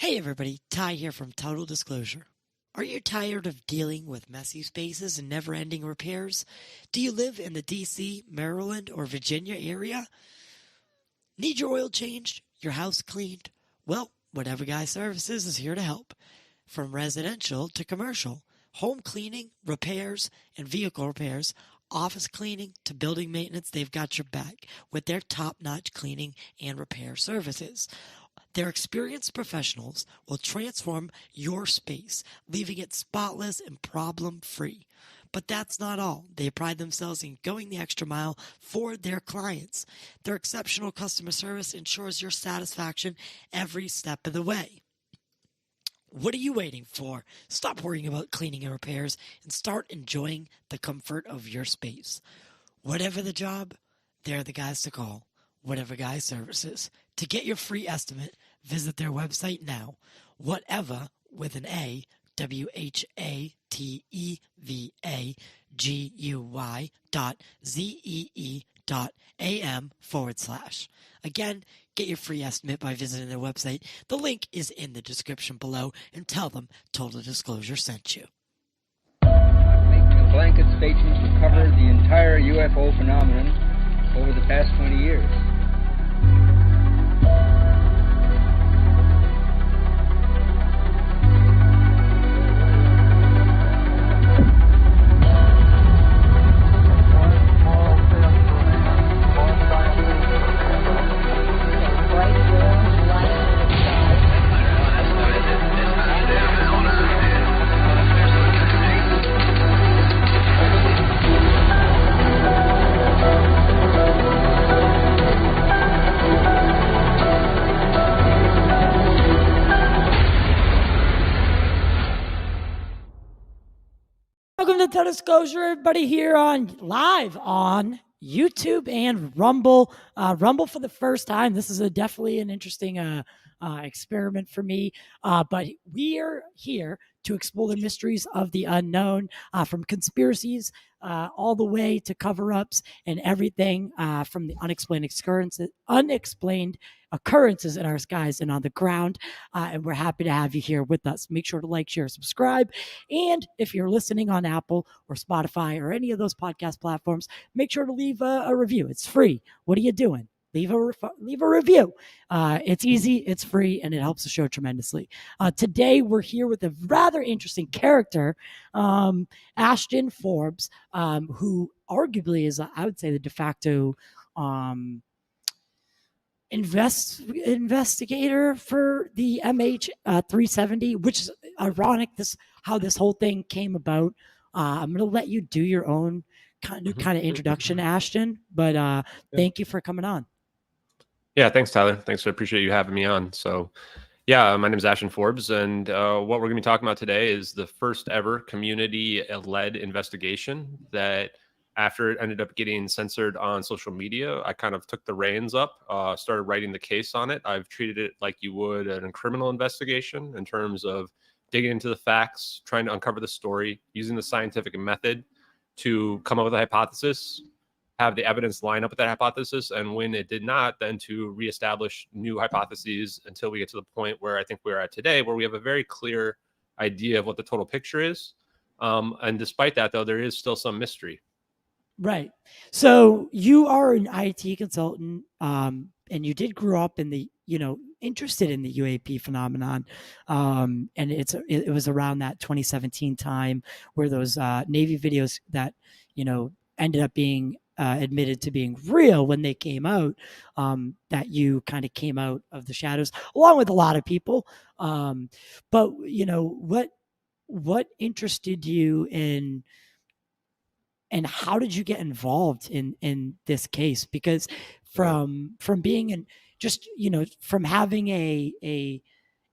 Hey everybody, Ty here from Total Disclosure. Are you tired of dealing with messy spaces and never-ending repairs? Do you live in the DC, Maryland, or Virginia area? Need your oil changed? Your house cleaned? Well, Whatever Guy Services is here to help. From residential to commercial, home cleaning, repairs, and vehicle repairs, office cleaning to building maintenance, they've got your back with their top-notch cleaning and repair services. Their experienced professionals will transform your space, leaving it spotless and problem-free. But that's not all. They pride themselves in going the extra mile for their clients. Their exceptional customer service ensures your satisfaction every step of the way. What are you waiting for? Stop worrying about cleaning and repairs and start enjoying the comfort of your space. Whatever the job, they're the guys to call. Whatever Guy Services. To get your free estimate, visit their website now. Whatever with an A, whatevateguy.zee.am/. Again, get your free estimate by visiting their website. The link is in the description below, and tell them Total Disclosure sent you. Making a blanket statement to cover the entire UFO phenomenon over the past 20 years. Welcome to Total Disclosure, everybody here live on YouTube and Rumble. Rumble for the first time. This is definitely an interesting experiment for me. But we are here to explore the mysteries of the unknown, from conspiracies all the way to cover-ups and everything, from the unexplained occurrences in our skies and on the ground. And we're happy to have you here with us. Make sure to like, share, subscribe. And if you're listening on Apple or Spotify or any of those podcast platforms, make sure to leave a review. It's free. What are you doing? Leave a review. It's easy, it's free, and it helps the show tremendously. Today, we're here with a rather interesting character, Ashton Forbes, who arguably is, I would say, the de facto investigator for the MH370, which is ironic how this whole thing came about. I'm going to let you do your own kind of introduction, Ashton, but thank you for coming on. Yeah, thanks, Tyler. Thanks. I appreciate you having me on. So, yeah, my name is Ashton Forbes, and what we're going to be talking about today is the first ever community-led investigation that, after it ended up getting censored on social media, I kind of took the reins up, started writing the case on it. I've treated it like you would a criminal investigation in terms of digging into the facts, trying to uncover the story, using the scientific method to come up with a hypothesis, have the evidence line up with that hypothesis, and when it did not, then to reestablish new hypotheses until we get to the point where I think we're at today, where we have a very clear idea of what the total picture is. And despite that, though, there is still some mystery. Right. So you are an IT consultant, and you did grow up in the, interested in the UAP phenomenon. And it was around that 2017 time where those Navy videos that, ended up being admitted to being real when they came out, that you kind of came out of the shadows along with a lot of people. But what interested you in, and how did you get involved in this case? Because from being from having a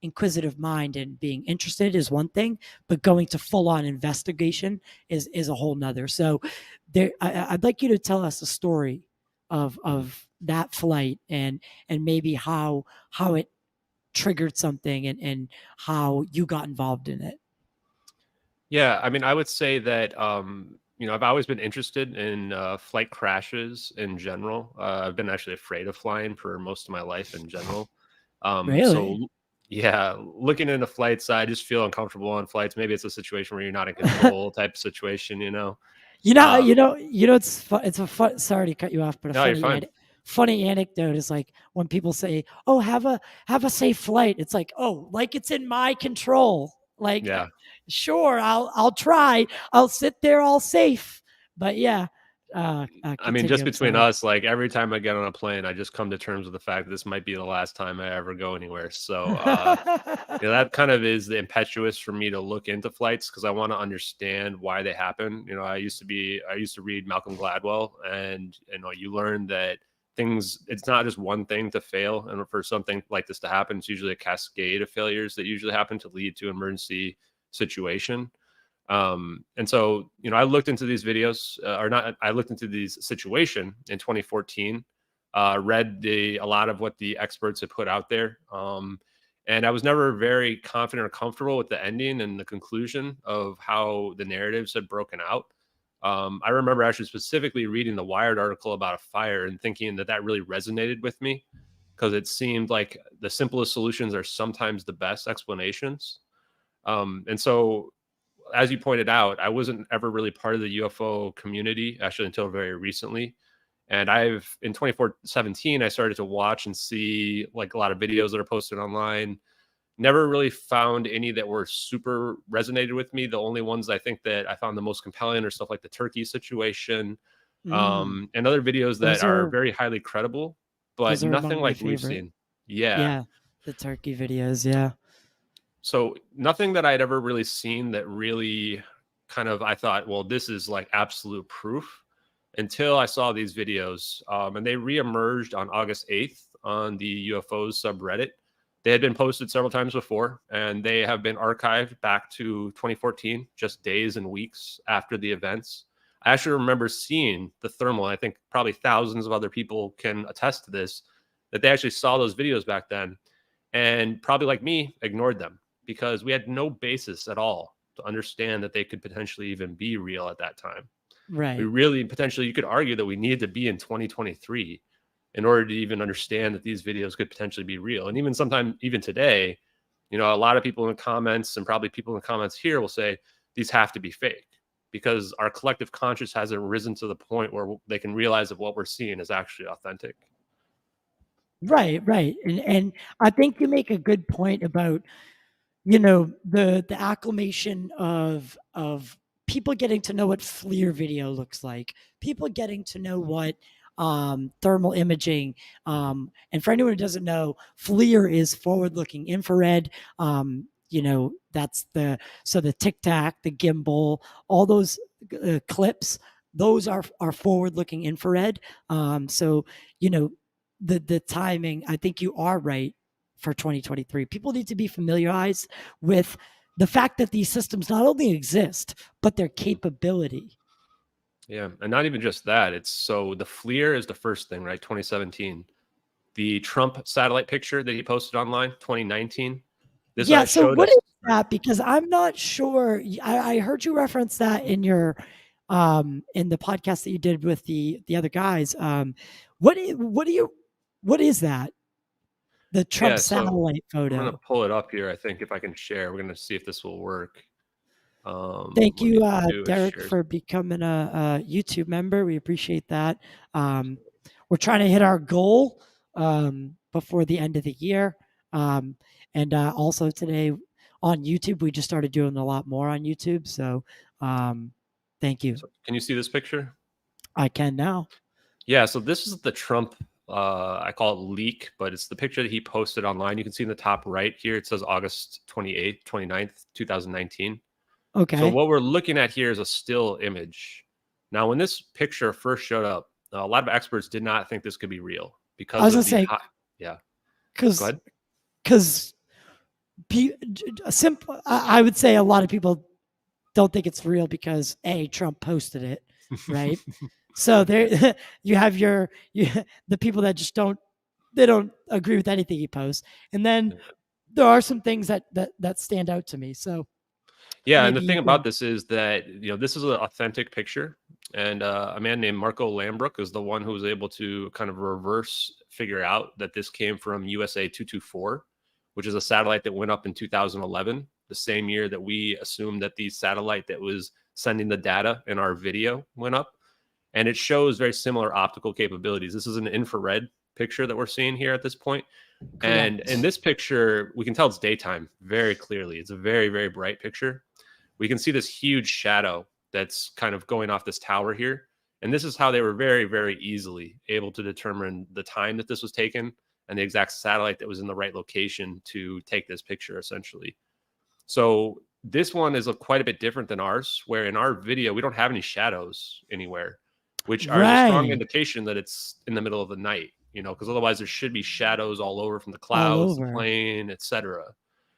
inquisitive mind and being interested is one thing, but going to full on investigation is a whole nother. So I'd like you to tell us a story of that flight and maybe how it triggered something and how you got involved in it. Yeah, I mean, I would say that I've always been interested in flight crashes in general. I've been actually afraid of flying for most of my life in general. Really? So Yeah, looking into flights, I just feel uncomfortable on flights. Maybe it's a situation where you're not in control type situation, you know? Um, It's a fun. Sorry to cut you off, but a no, you're fine. funny anecdote is like when people say, "Oh, have a safe flight." It's like, "Oh, like it's in my control." Like, Yeah. sure, I'll try. I'll sit there all safe. But yeah, I mean, just continue. I'm between sorry. us, like every time I get on a plane, I just come to terms with the fact that this might be the last time I ever go anywhere. So, that kind of is the impetuous for me to look into flights because I want to understand why they happen. I used to read Malcolm Gladwell, and you learn that it's not just one thing to fail, and for something like this to happen, it's usually a cascade of failures that usually happen to lead to emergency situation. And so, I looked into these videos, I looked into these situation in 2014, read a lot of what the experts had put out there. And I was never very confident or comfortable with the ending and the conclusion of how the narratives had broken out. I remember actually specifically reading the Wired article about a fire and thinking that really resonated with me because it seemed like the simplest solutions are sometimes the best explanations. And so, as you pointed out, I wasn't ever really part of the UFO community actually until very recently. And in 2017, I started to watch and see like a lot of videos that are posted online. Never really found any that were super resonated with me. The only ones I think that I found the most compelling are stuff like the Turkey situation, Mm, and other videos that those are are very highly credible, but nothing among my like we've favorite. seen. Yeah. Yeah, the turkey videos. Yeah. So nothing that I'd ever really seen that really kind of I thought, well, this is like absolute proof until I saw these videos. And they reemerged on August 8th on the UFOs subreddit. They had been posted several times before, and they have been archived back to 2014, just days and weeks after the events. I actually remember seeing the thermal. And I think probably thousands of other people can attest to this, that they actually saw those videos back then and probably like me ignored them because we had no basis at all to understand that they could potentially even be real at that time. We Right. really potentially, you could argue that we needed to be in 2023 in order to even understand that these videos could potentially be real. And even today, a lot of people in the comments and probably people in the comments here will say these have to be fake because our collective conscious hasn't risen to the point where they can realize that what we're seeing is actually authentic. Right, right. And I think you make a good point about, the acclamation of people getting to know what FLIR video looks like, people getting to know what thermal imaging, and for anyone who doesn't know, FLIR is forward looking infrared. That's the tic tac, the gimbal, all those clips, those are forward looking infrared. So the timing, I think you are right for 2023. People need to be familiarized with the fact that these systems not only exist, but their capability. Yeah, and not even just that. It's so the FLIR is the first thing, right? 2017. The Trump satellite picture that he posted online, 2019. This Yeah. So showed what us. is that? Because I'm not sure. I heard you reference that in your in the podcast that you did with the other guys. What is that? The Trump Yeah, so satellite I'm gonna photo. pull it up here. I think if I can share, we're gonna see if this will work. Thank Let me you, do a Derek, share. for becoming a YouTube member. We appreciate that. We're trying to hit our goal before the end of the year. And also today on YouTube, we just started doing a lot more on YouTube. So thank you. So can you see this picture? I can now. Yeah, so this is the Trump. I call it leak, but it's the picture that he posted online. You can see in the top right here, it says August 28th, 29th, 2019. So Okay. what we're looking at here is a still image. Now, when this picture first showed up, a lot of experts did not think this could be real I because was of gonna the say high. Yeah, go because ahead. because simple. I would say a lot of people don't think it's real because Trump posted it, right? So Yeah. there you have the people that just don't agree with anything he posts, and then there are some things that stand out to me. So Yeah, and the maybe you thing about can. this is that this is an authentic picture, and a man named Marco Lambrook is the one who was able to kind of reverse figure out that this came from USA 224, which is a satellite that went up in 2011, the same year that we assumed that the satellite that was sending the data in our video went up. And it shows very similar optical capabilities. This is an infrared picture that we're seeing here at this point. Correct. And in this picture, we can tell it's daytime very clearly. It's a very, very bright picture. We can see this huge shadow that's kind of going off this tower here. And this is how they were very, very easily able to determine the time that this was taken and the exact satellite that was in the right location to take this picture, essentially. So this one is quite a bit different than ours, where in our video, we don't have any shadows anywhere, which are a strong indication that it's in the middle of the night, you know, because otherwise there should be shadows all over from the clouds, the plane, etc.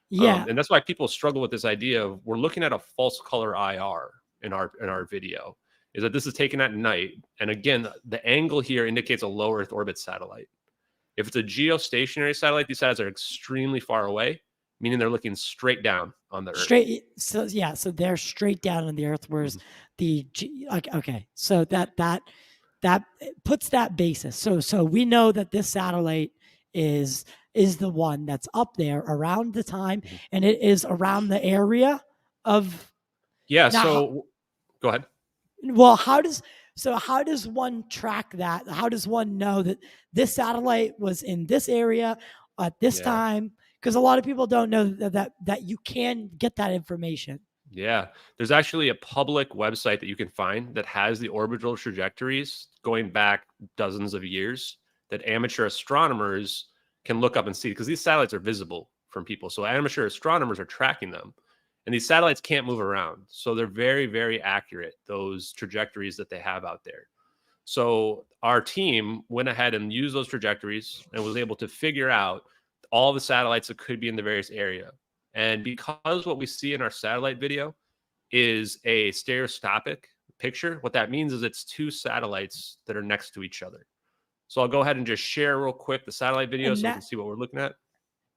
Yeah. And that's why people struggle with this idea of we're looking at a false color IR in our video, is that this is taken at night. And again, the angle here indicates a low Earth orbit satellite. If it's a geostationary satellite, these satellites are extremely far away, meaning they're looking straight down on the Earth. So they're straight down on the Earth, whereas okay, so that puts that basis. So we know that this satellite is the one that's up there around the time, and it is around the area of. Yeah. So go ahead. Well, how does one track that? How does one know that this satellite was in this area at this time? Because a lot of people don't know that you can get that information. Yeah, there's actually a public website that you can find that has the orbital trajectories going back dozens of years that amateur astronomers can look up and see, because these satellites are visible from people. So amateur astronomers are tracking them. And these satellites can't move around. So they're very, very accurate, those trajectories that they have out there. So our team went ahead and used those trajectories and was able to figure out all the satellites that could be in the various area. And because what we see in our satellite video is a stereoscopic picture, what that means is it's two satellites that are next to each other. So I'll go ahead and just share real quick the satellite video so you can see what we're looking at.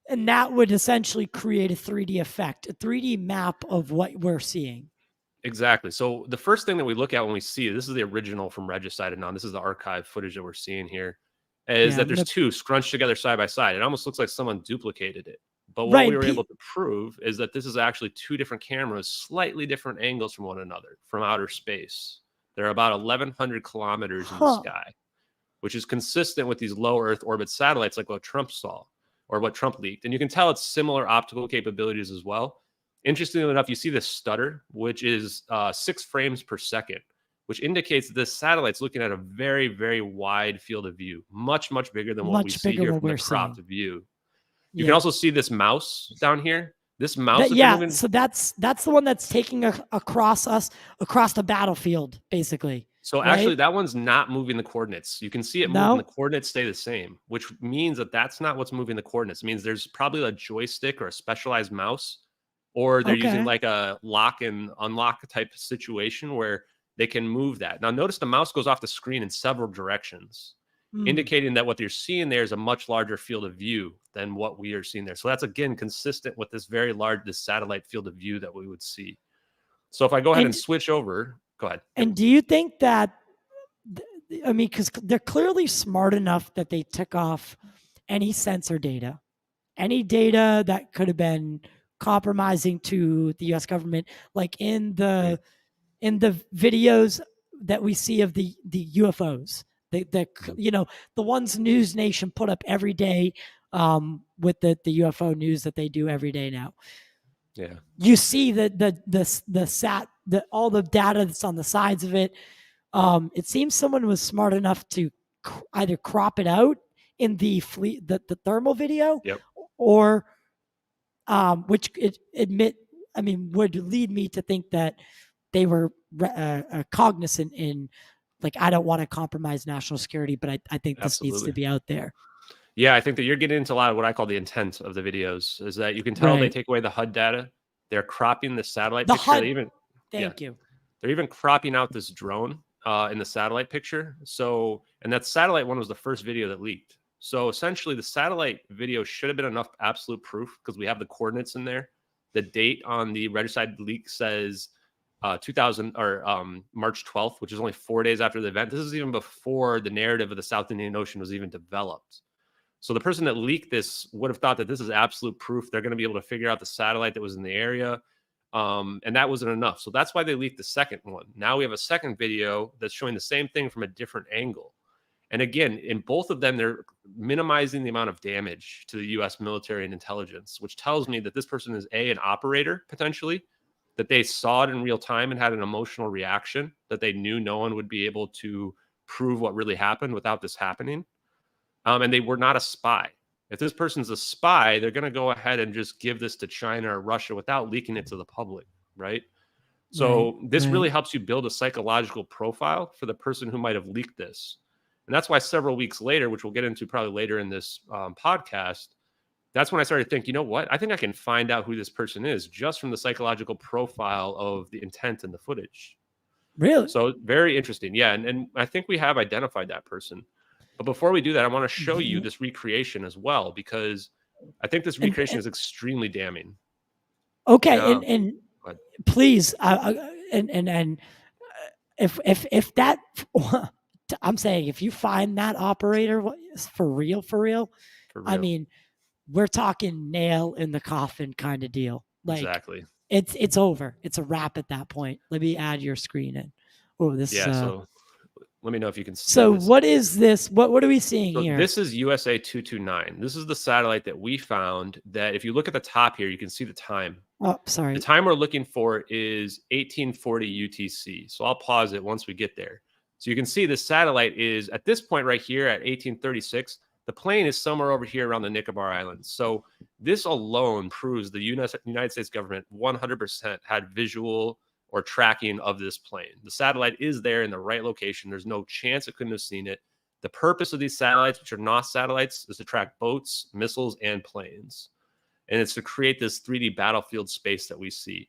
And that would essentially create a 3D effect, a 3D map of what we're seeing. Exactly. So the first thing that we look at when we see, this is the original from Regicide and on, this is the archive footage that we're seeing here, is that there's two scrunched together side by side. It almost looks like someone duplicated it. But what we were able to prove is that this is actually two different cameras, slightly different angles from one another, from outer space. They're about 1,100 kilometers in the sky, which is consistent with these low Earth orbit satellites like what Trump saw or what Trump leaked. And you can tell it's similar optical capabilities as well. Interestingly enough, you see this stutter, which is 6 frames per second, which indicates that this satellite's looking at a very, very wide field of view, much, much bigger than what we see here from the cropped view. You can also see this mouse down here. This mouse. So that's the one that's taking across the battlefield, basically. So actually, that one's not moving the coordinates. You can see it moving. The coordinates stay the same, which means that that's not what's moving the coordinates. It means there's probably a joystick or a specialized mouse, or they're using like a lock and unlock type of situation where they can move that. Now, notice the mouse goes off the screen in several directions, indicating that what you're seeing there is a much larger field of view than what we are seeing there. So that's, again, consistent with this very large, this satellite field of view that we would see. So if I go ahead and switch over, go ahead. And do you think that, I mean, because they're clearly smart enough that they took off any sensor data, any data that could have been compromising to the U.S. government, like in the videos that we see of the UFOs, the ones News Nation put up every day, with the UFO news that they do every day now. Yeah, you see all the data that's on the sides of it. It seems someone was smart enough to either crop it out in the thermal video, or which would lead me to think that they were cognizant in, like, I don't want to compromise national security, but I think this needs to be out there. Yeah, I think that you're getting into a lot of what I call the intent of the videos, is that you can tell they take away the HUD data. They're cropping the satellite picture. HUD. Thank you. They're even cropping out this drone in the satellite picture. So, and that satellite one was the first video that leaked. So essentially the satellite video should have been enough absolute proof, because we have the coordinates in there. The date on the Regicide leak says March 12th, which is only 4 days after the event. This is even before the narrative of the South Indian Ocean was even developed. So the person that leaked this would have thought that this is absolute proof. They're going to be able to figure out the satellite that was in the area. And that wasn't enough. So that's why they leaked the second one. Now we have a second video that's showing the same thing from a different angle. And again, in both of them, they're minimizing the amount of damage to the U.S. military and intelligence, which tells me that this person is an operator, potentially, that they saw it in real time and had an emotional reaction, that they knew no one would be able to prove what really happened without this happening. And they were not a spy. If this person's a spy, they're going to go ahead and just give this to China or Russia without leaking it to the public, right? So this really helps you build a psychological profile for the person who might have leaked this. And that's why several weeks later, which we'll get into probably later in this podcast, that's when I started to think, you know what? I think I can find out who this person is just from the psychological profile of the intent in the footage. Really? So very interesting. Yeah. And I think we have identified that person. But before we do that, I want to show you this recreation as well, because I think this recreation is extremely damning. Okay. And please, if that, I'm saying, if you find that operator for real, I mean, we're talking nail in the coffin kind of deal. Like, exactly. It's over. It's a wrap at that point. Let me add your screen in. Oh, this. Yeah. So let me know if you can see. So this. What is this? What are we seeing here? This is USA 229. This is the satellite that we found. That if you look at the top here, you can see the time. Oh, sorry. The time we're looking for is 1840 UTC. So I'll pause it once we get there. So you can see the satellite is at this point right here at 1836. The plane is somewhere over here around the Nicobar Islands. So this alone proves the United States government 100% had visual or tracking of this plane. The satellite is there in the right location. There's no chance it couldn't have seen it. The purpose of these satellites, which are NOS satellites, is to track boats, missiles, and planes. And it's to create this 3D battlefield space that we see.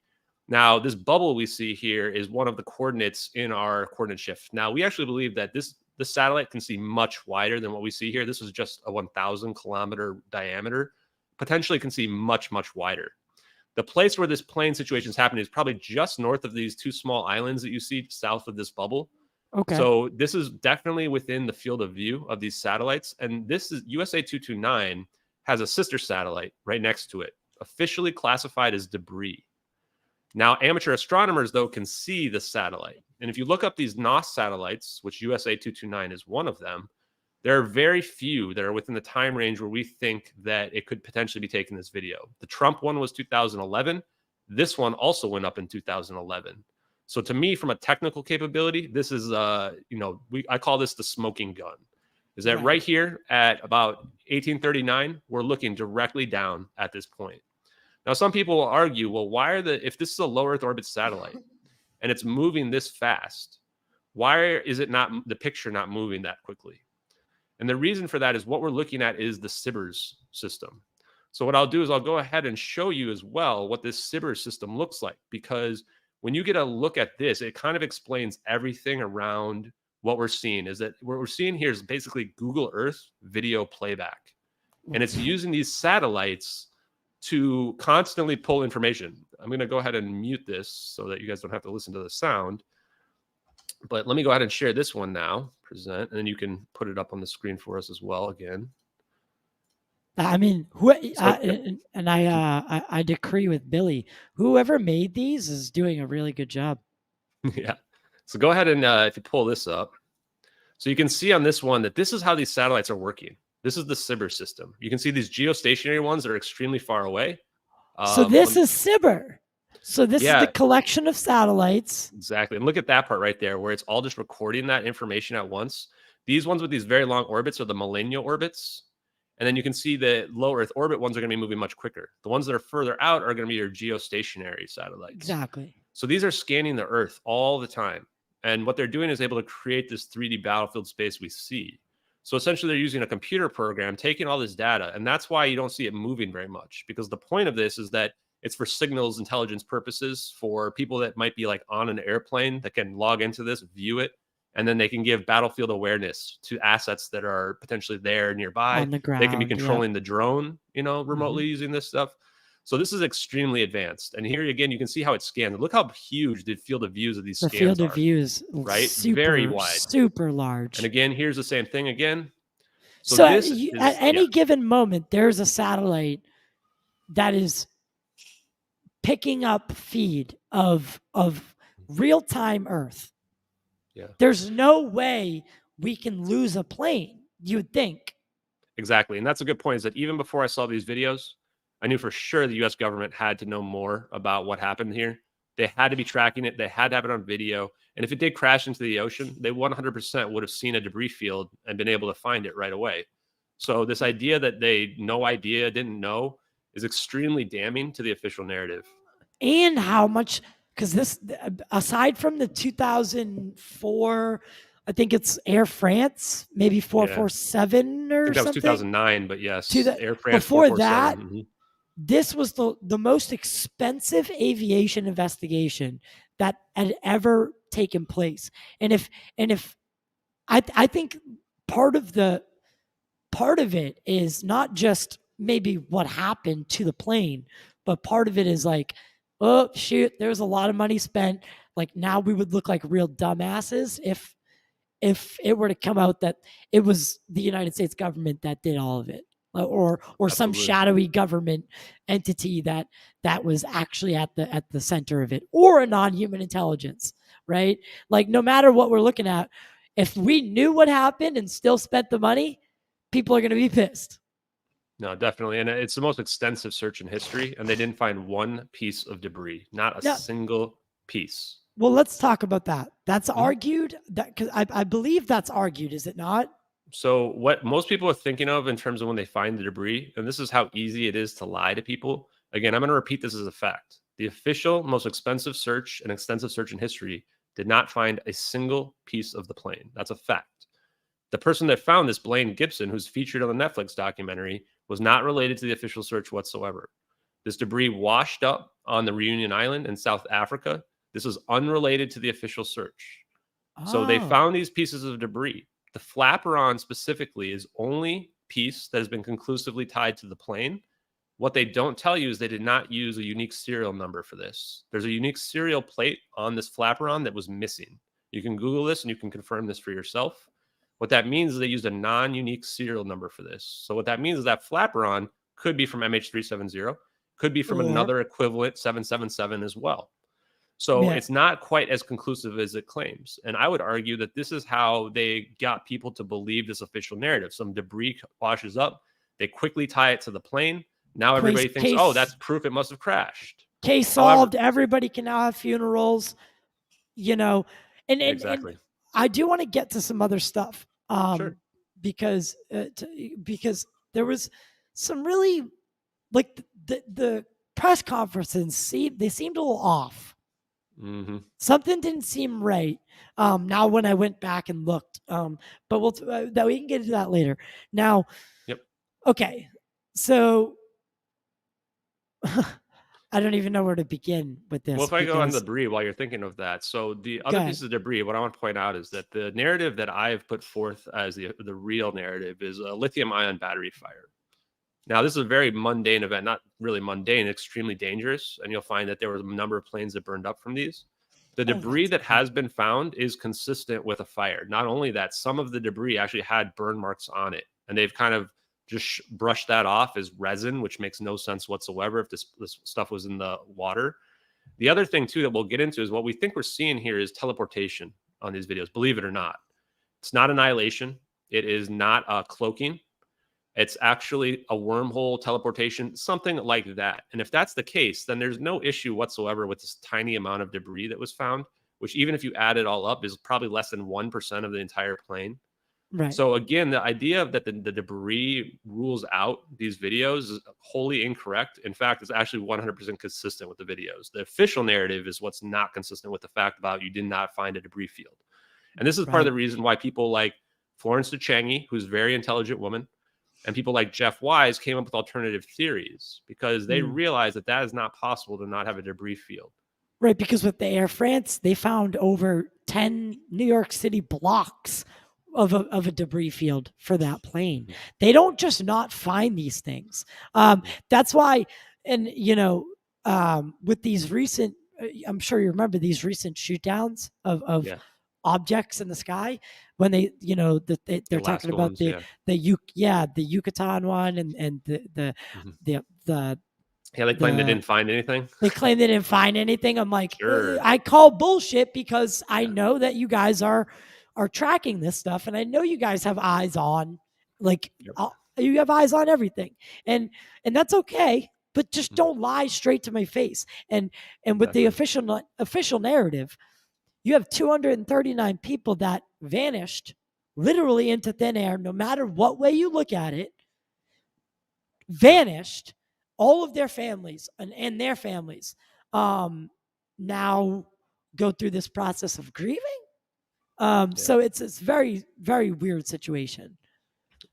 Now, this bubble we see here is one of the coordinates in our coordinate shift. Now, we actually believe that the satellite can see much wider than what we see here. This is just a 1,000 kilometer diameter. Potentially can see much, much wider. The place where this plane situation is happening is probably just north of these two small islands that you see south of this bubble. Okay. So this is definitely within the field of view of these satellites. And this is USA 229 has a sister satellite right next to it, officially classified as debris. Now, amateur astronomers, though, can see the satellite. And if you look up these NOS satellites, which USA 229 is one of them, there are very few that are within the time range where we think that it could potentially be taking this video. The Trump one was 2011. This one also went up in 2011. So to me, from a technical capability, this is, I call this the smoking gun. Is that right here at about 1839, we're looking directly down at this point. Now, some people will argue, well, if this is a low Earth orbit satellite and it's moving this fast, why is the picture not moving that quickly? And the reason for that is what we're looking at is the Cbers system. So what I'll do is I'll go ahead and show you as well what this Cbers system looks like, because when you get a look at this, it kind of explains everything around what we're seeing. Is that what we're seeing here is basically Google Earth video playback. And it's using these satellites to constantly pull information. I'm going to go ahead and mute this so that you guys don't have to listen to the sound. But let me go ahead and share this one now, present, and then you can put it up on the screen for us as well again. I mean, I decree with Billy. Whoever made these is doing a really good job. Yeah. So go ahead and if you pull this up, so you can see on this one that this is how these satellites are working. This is the Cbers system. You can see these geostationary ones that are extremely far away. So this is Cbers. So this is the collection of satellites. Exactly. And look at that part right there where it's all just recording that information at once. These ones with these very long orbits are the millennial orbits. And then you can see the low Earth orbit ones are going to be moving much quicker. The ones that are further out are going to be your geostationary satellites. Exactly. So these are scanning the Earth all the time. And what they're doing is able to create this 3D battlefield space we see. So essentially they're using a computer program, taking all this data. And that's why you don't see it moving very much, because the point of this is that it's for signals intelligence purposes for people that might be like on an airplane that can log into this, view it, and then they can give battlefield awareness to assets that are potentially there nearby. On the ground, they can be controlling the drone, remotely using this stuff. So this is extremely advanced. And here again, you can see how it scans. Look how huge the field of views of these scans are. The field of views, right? Super, very wide, super large. And again, here's the same thing again. So this at any given moment, there's a satellite that is picking up feed of real-time Earth. Yeah. There's no way we can lose a plane, you'd think. Exactly. And that's a good point, is that even before I saw these videos, I knew for sure the US government had to know more about what happened here. They had to be tracking it. They had to have it on video. And if it did crash into the ocean, they 100% would have seen a debris field and been able to find it right away. So this idea that they didn't know is extremely damning to the official narrative. And how much, because this, aside from the 2004, I think it's Air France, maybe 447 or I think that was something. 2009, but yes, Air France before that, mhm. This was the most expensive aviation investigation that had ever taken place. And if I think part of it is not just maybe what happened to the plane, but part of it is like, oh shoot, there's a lot of money spent. Like now we would look like real dumbasses if it were to come out that it was the United States government that did all of it, or some shadowy government entity that was actually at the center of it, or a non-human intelligence, right? Like no matter what we're looking at, if we knew what happened and still spent the money, people are going to be pissed. No, definitely. And it's the most extensive search in history, and they didn't find one piece of debris, not a single piece. Well, let's talk about that. That's argued, that because I believe that's argued, is it not? So what most people are thinking of in terms of when they find the debris, and this is how easy it is to lie to people. Again, I'm going to repeat this as a fact. The official most expensive search and extensive search in history did not find a single piece of the plane. That's a fact. The person that found this, Blaine Gibson, who's featured on the Netflix documentary, was not related to the official search whatsoever. This debris washed up on the Reunion Island in South Africa. This is unrelated to the official search. So they found these pieces of debris. The flaperon specifically is only piece that has been conclusively tied to the plane. What they don't tell you is they did not use a unique serial number for this. There's a unique serial plate on this flaperon that was missing. You can Google this and you can confirm this for yourself. What that means is they used a non-unique serial number for this. So what that means is that flaperon could be from MH370, could be from another equivalent 777 as well. So it's not quite as conclusive as it claims. And I would argue that this is how they got people to believe this official narrative. Some debris washes up. They quickly tie it to the plane. Now everybody thinks, oh, that's proof it must have crashed. Case solved. Everybody can now have funerals, and exactly. And I do want to get to some other stuff because there was some really, like the press conferences seemed a little off. Mm-hmm. Something didn't seem right. Now when I went back and looked, but that we can get into that later. Now, okay, so I don't even know where to begin with this. Well, if I go on the debris while you're thinking of that, so the other piece of debris, what I want to point out is that the narrative that I've put forth as the real narrative is a lithium-ion battery fire. Now, this is a very mundane event, not really mundane, extremely dangerous. And you'll find that there was a number of planes that burned up from these. The debris that has been found is consistent with a fire. Not only that, some of the debris actually had burn marks on it. And they've kind of just brushed that off as resin, which makes no sense whatsoever if this stuff was in the water. The other thing, too, that we'll get into is what we think we're seeing here is teleportation on these videos, believe it or not. It's not annihilation. It is not cloaking. It's actually a wormhole, teleportation, something like that. And if that's the case, then there's no issue whatsoever with this tiny amount of debris that was found, which even if you add it all up is probably less than 1% of the entire plane. Right. So again, the idea that the debris rules out these videos is wholly incorrect. In fact, it's actually 100% consistent with the videos. The official narrative is what's not consistent with the fact about you did not find a debris field. And this is part of the reason why people like Florence DeChangy, who's a very intelligent woman, and people like Jeff Wise came up with alternative theories because they realized that is not possible to not have a debris field. Right, because with the Air France, they found over 10 New York City blocks of a debris field for that plane. They don't just not find these things. That's why, and with these recent, I'm sure you remember these recent shoot downs of objects in the sky. when they, they're The talking Alaska about ones, yeah. the Yucatan one and Mhm. the Yeah, they claim they didn't find anything. they claim they didn't find anything. I'm like, Sure. I call bullshit because I Yeah. know that you guys are tracking this stuff, and I know you guys have eyes on, like, Yep. you have eyes on everything, and that's okay. But just Mhm. don't lie straight to my face. And with the Definitely. official narrative, you have 239 people that vanished literally into thin air, no matter what way you look at it, vanished. All of their families and their families now go through this process of grieving. Yeah. So it's very, very weird situation.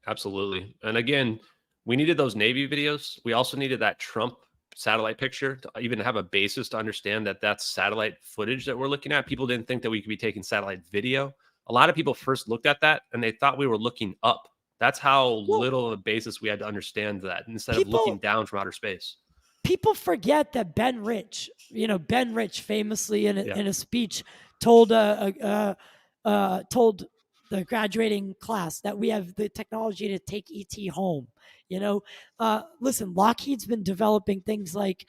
Absolutely. And again, we needed those Navy videos. We also needed that Trump satellite picture to even have a basis to understand that that's satellite footage that we're looking at. People didn't think that we could be taking satellite video. A lot of people first looked at that and they thought we were looking up. That's how Well, little of a basis we had to understand that instead of looking people down from outer space. people forget that Ben Rich famously Yeah. in a speech told told the graduating class that we have the technology to take ET home. Listen, Lockheed's been developing things like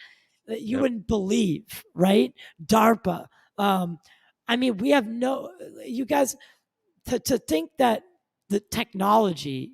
you Yep. wouldn't believe, right? DARPA. I mean, we have you guys to think that the technology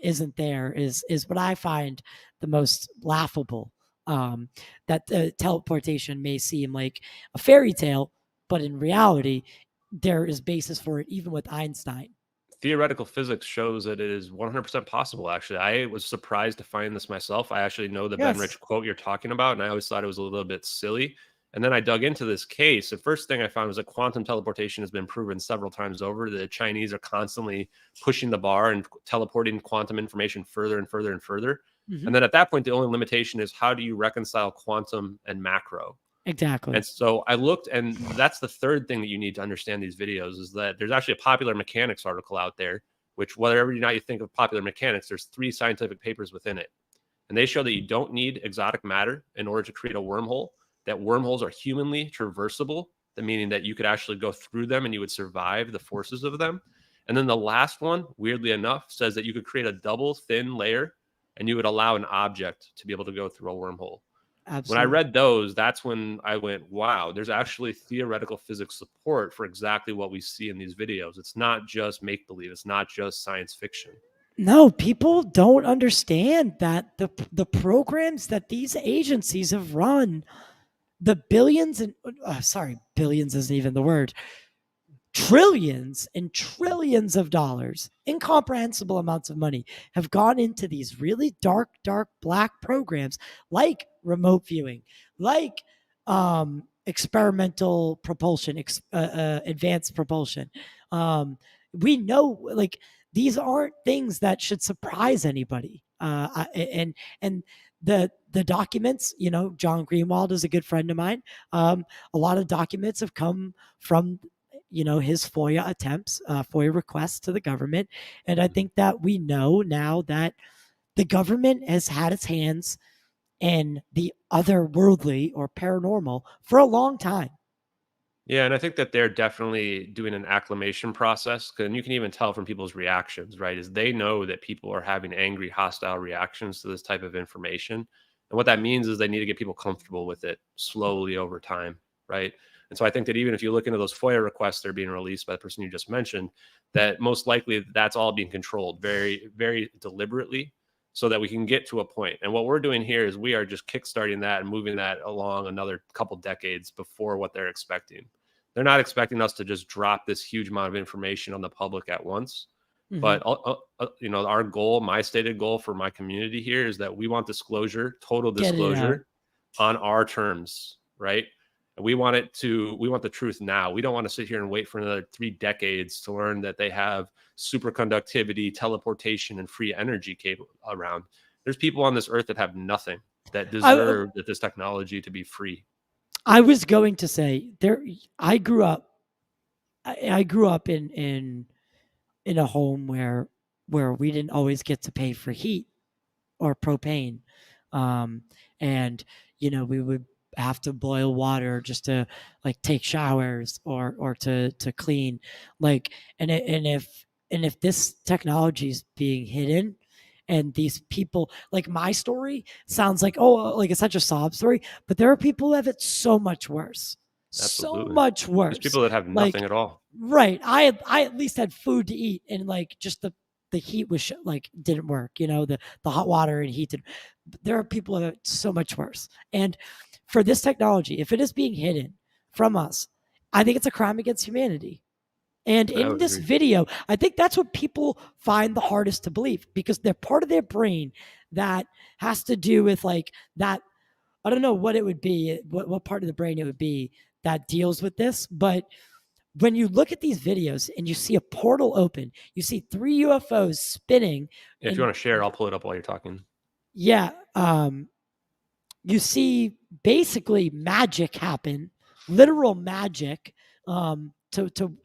isn't there is what I find the most laughable. That teleportation may seem like a fairy tale, but in reality, there is basis for it, even with Einstein. Theoretical physics shows that it is 100% possible. Actually, I was surprised to find this myself. I actually know the Ben Yes. Rich quote you're talking about, and I always thought it was a little bit silly. And then I dug into this case. The first thing I found was that quantum teleportation has been proven several times over. The Chinese are constantly pushing the bar and teleporting quantum information further and further and further. Mm-hmm. And then at that point, the only limitation is how do you reconcile quantum and macro? Exactly. And so I looked, and that's the third thing that you need to understand these videos is that there's actually a popular mechanics article out there, which whatever you think of popular mechanics, there's 3 scientific papers within it. And they show that you don't need exotic matter in order to create a wormhole, that wormholes are humanly traversable, the meaning that you could actually go through them and you would survive the forces of them. And then the last one, weirdly enough, says that you could create a double thin layer and you would allow an object to be able to go through a wormhole. Absolutely. When I read those, that's when I went, wow, there's actually theoretical physics support for exactly what we see in these videos. It's not just make believe, it's not just science fiction. No, people don't understand that the programs that these agencies have run, the billions and billions isn't even the word, trillions and trillions of dollars, incomprehensible amounts of money have gone into these really dark, black programs like remote viewing, like experimental propulsion, advanced propulsion. We know, like, these aren't things that should surprise anybody. And the documents, John Greenwald is a good friend of mine. A lot of documents have come from his FOIA attempts, FOIA requests to the government. And I think that we know now that the government has had its hands in the otherworldly or paranormal for a long time. Yeah, and I think that they're definitely doing an acclimation process, and you can even tell from people's reactions, right? Is they know that people are having angry, hostile reactions to this type of information. And what that means is they need to get people comfortable with it slowly over time, right? And so I think that even if you look into those FOIA requests that are being released by the person you just mentioned, that most likely that's all being controlled very, very deliberately so that we can get to a point. And what we're doing here is we are just kickstarting that and moving that along another couple decades before what they're expecting. They're not expecting us to just drop this huge amount of information on the public at once. Mhm. But our goal, my stated goal for my community here is that we want disclosure, total Get it out. disclosure on our terms, right? And we want the truth now. We don't want to sit here and wait for another 3 decades to learn that they have superconductivity, teleportation, and free energy cable around. There's people on this earth that have nothing that deserve this technology to be free. I was going to say there. I grew up. I grew up in a home where we didn't always get to pay for heat or propane, and we would have to boil water just to like take showers or to clean, like, and if this technology is being hidden, and these people, like, my story sounds like, oh, like it's such a sob story, but there are people who have it so much worse, so Absolutely. much There's worse. people that have Like, nothing at all. right, I at least had food to eat, and like just the heat was like didn't work, the hot water and heat didn't. There are people that are so much worse, and for this technology, if it is being hidden from us, I think it's a crime against humanity. And I in would this agree. video, I think that's what people find the hardest to believe, because they're part of their brain that has to do with like that. I don't know what it would be, what part of the brain it would be that deals with this, but when you look at these videos and you see a portal open, you see 3 UFOs spinning. If you And want to share, I'll pull it up while you're talking. yeah, you see basically magic happen, literal magic, to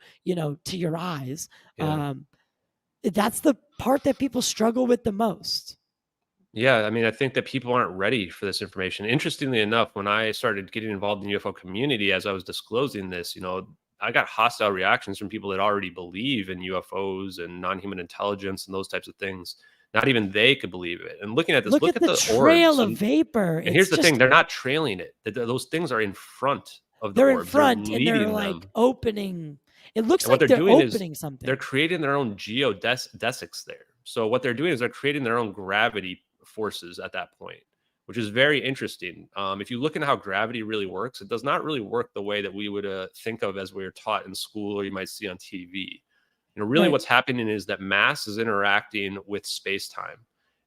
your eyes. Yeah. That's the part that people struggle with the most. Yeah, I mean, I think that people aren't ready for this information. Interestingly enough, when I started getting involved in the UFO community, as I was disclosing this, I got hostile reactions from people that already believe in UFOs and non-human intelligence and those types of things. Not even they could believe it. And looking at this, Look look at at the the trail orbs. of vapor. And here's It's the thing, just, they're not trailing it. Those things are in front of the they're in orbs. They're front and they're leading like them. opening. It looks And what like they're they're doing is opening something. they're creating their own geodesics there. So what they're doing is they're creating their own gravity forces at that point, which is very interesting. If you look into how gravity really works, it does not really work the way that we would think of as we were taught in school or you might see on TV. Really Right. what's happening is that mass is interacting with space-time.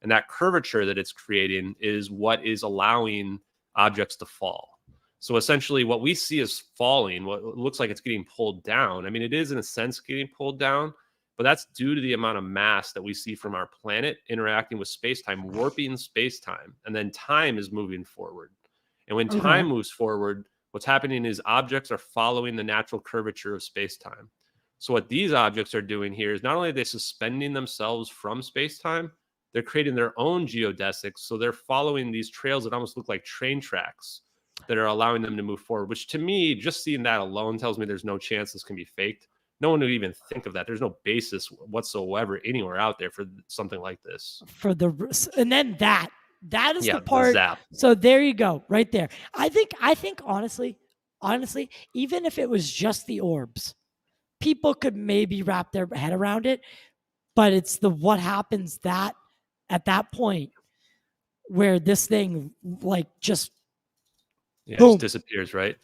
And that curvature that it's creating is what is allowing objects to fall. So essentially what we see is falling, what looks like it's getting pulled down. I mean, it is in a sense getting pulled down, but that's due to the amount of mass that we see from our planet interacting with space-time, warping space-time, and then time is moving forward. And when time Okay. moves forward, what's happening is objects are following the natural curvature of space-time. So what these objects are doing here is not only are they suspending themselves from space-time, they're creating their own geodesics. So they're following these trails that almost look like train tracks that are allowing them to move forward, which to me, just seeing that alone tells me there's no chance this can be faked. No one would even think of that. There's no basis whatsoever anywhere out there for something like this. And then that is the The part. zap. So there you go, right there. I think honestly, even if it was just the orbs, people could maybe wrap their head around it. But it's the what happens that at that point where this thing like just boom, just disappears, right?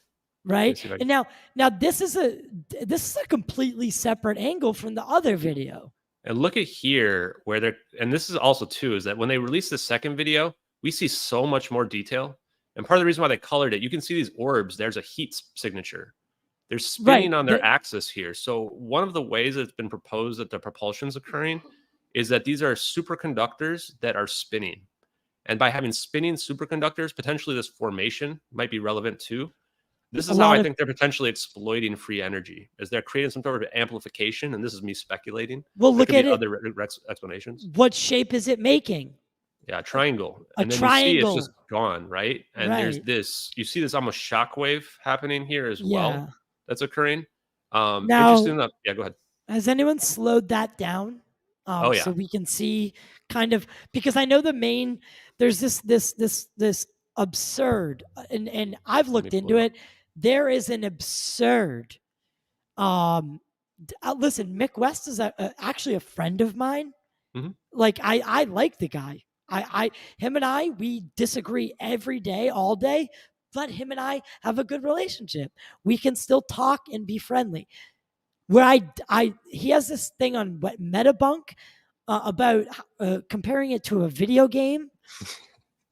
Right. And now this is a completely separate angle from the other video. And look at here where they're, and this is also too, is that when they release the second video, we see so much more detail. And part of the reason why they colored it, you can see these orbs, there's a heat signature. They're spinning on their axis here. So one of the ways that's been proposed that the propulsion is occurring is that these are superconductors that are spinning. And by having spinning superconductors, potentially this formation might be relevant too. This is how I think they're potentially exploiting free energy, as they're creating some sort of amplification. And this is me speculating. Well, look at it. Other explanations. What shape is it making? Yeah, a triangle. And then you see it's just gone, right? And there's this, you see this almost shockwave happening here as well. That's occurring. Now, interesting enough. Yeah, go ahead. Has anyone slowed that down? So we can see kind of, because I know there's this absurd, and I've looked into it. There is an absurd. Listen, Mick West is actually a friend of mine. Mm-hmm. Like I like the guy. Him and I, we disagree every day, all day, but him and I have a good relationship. We can still talk and be friendly. Where he has this thing on Metabunk about comparing it to a video game.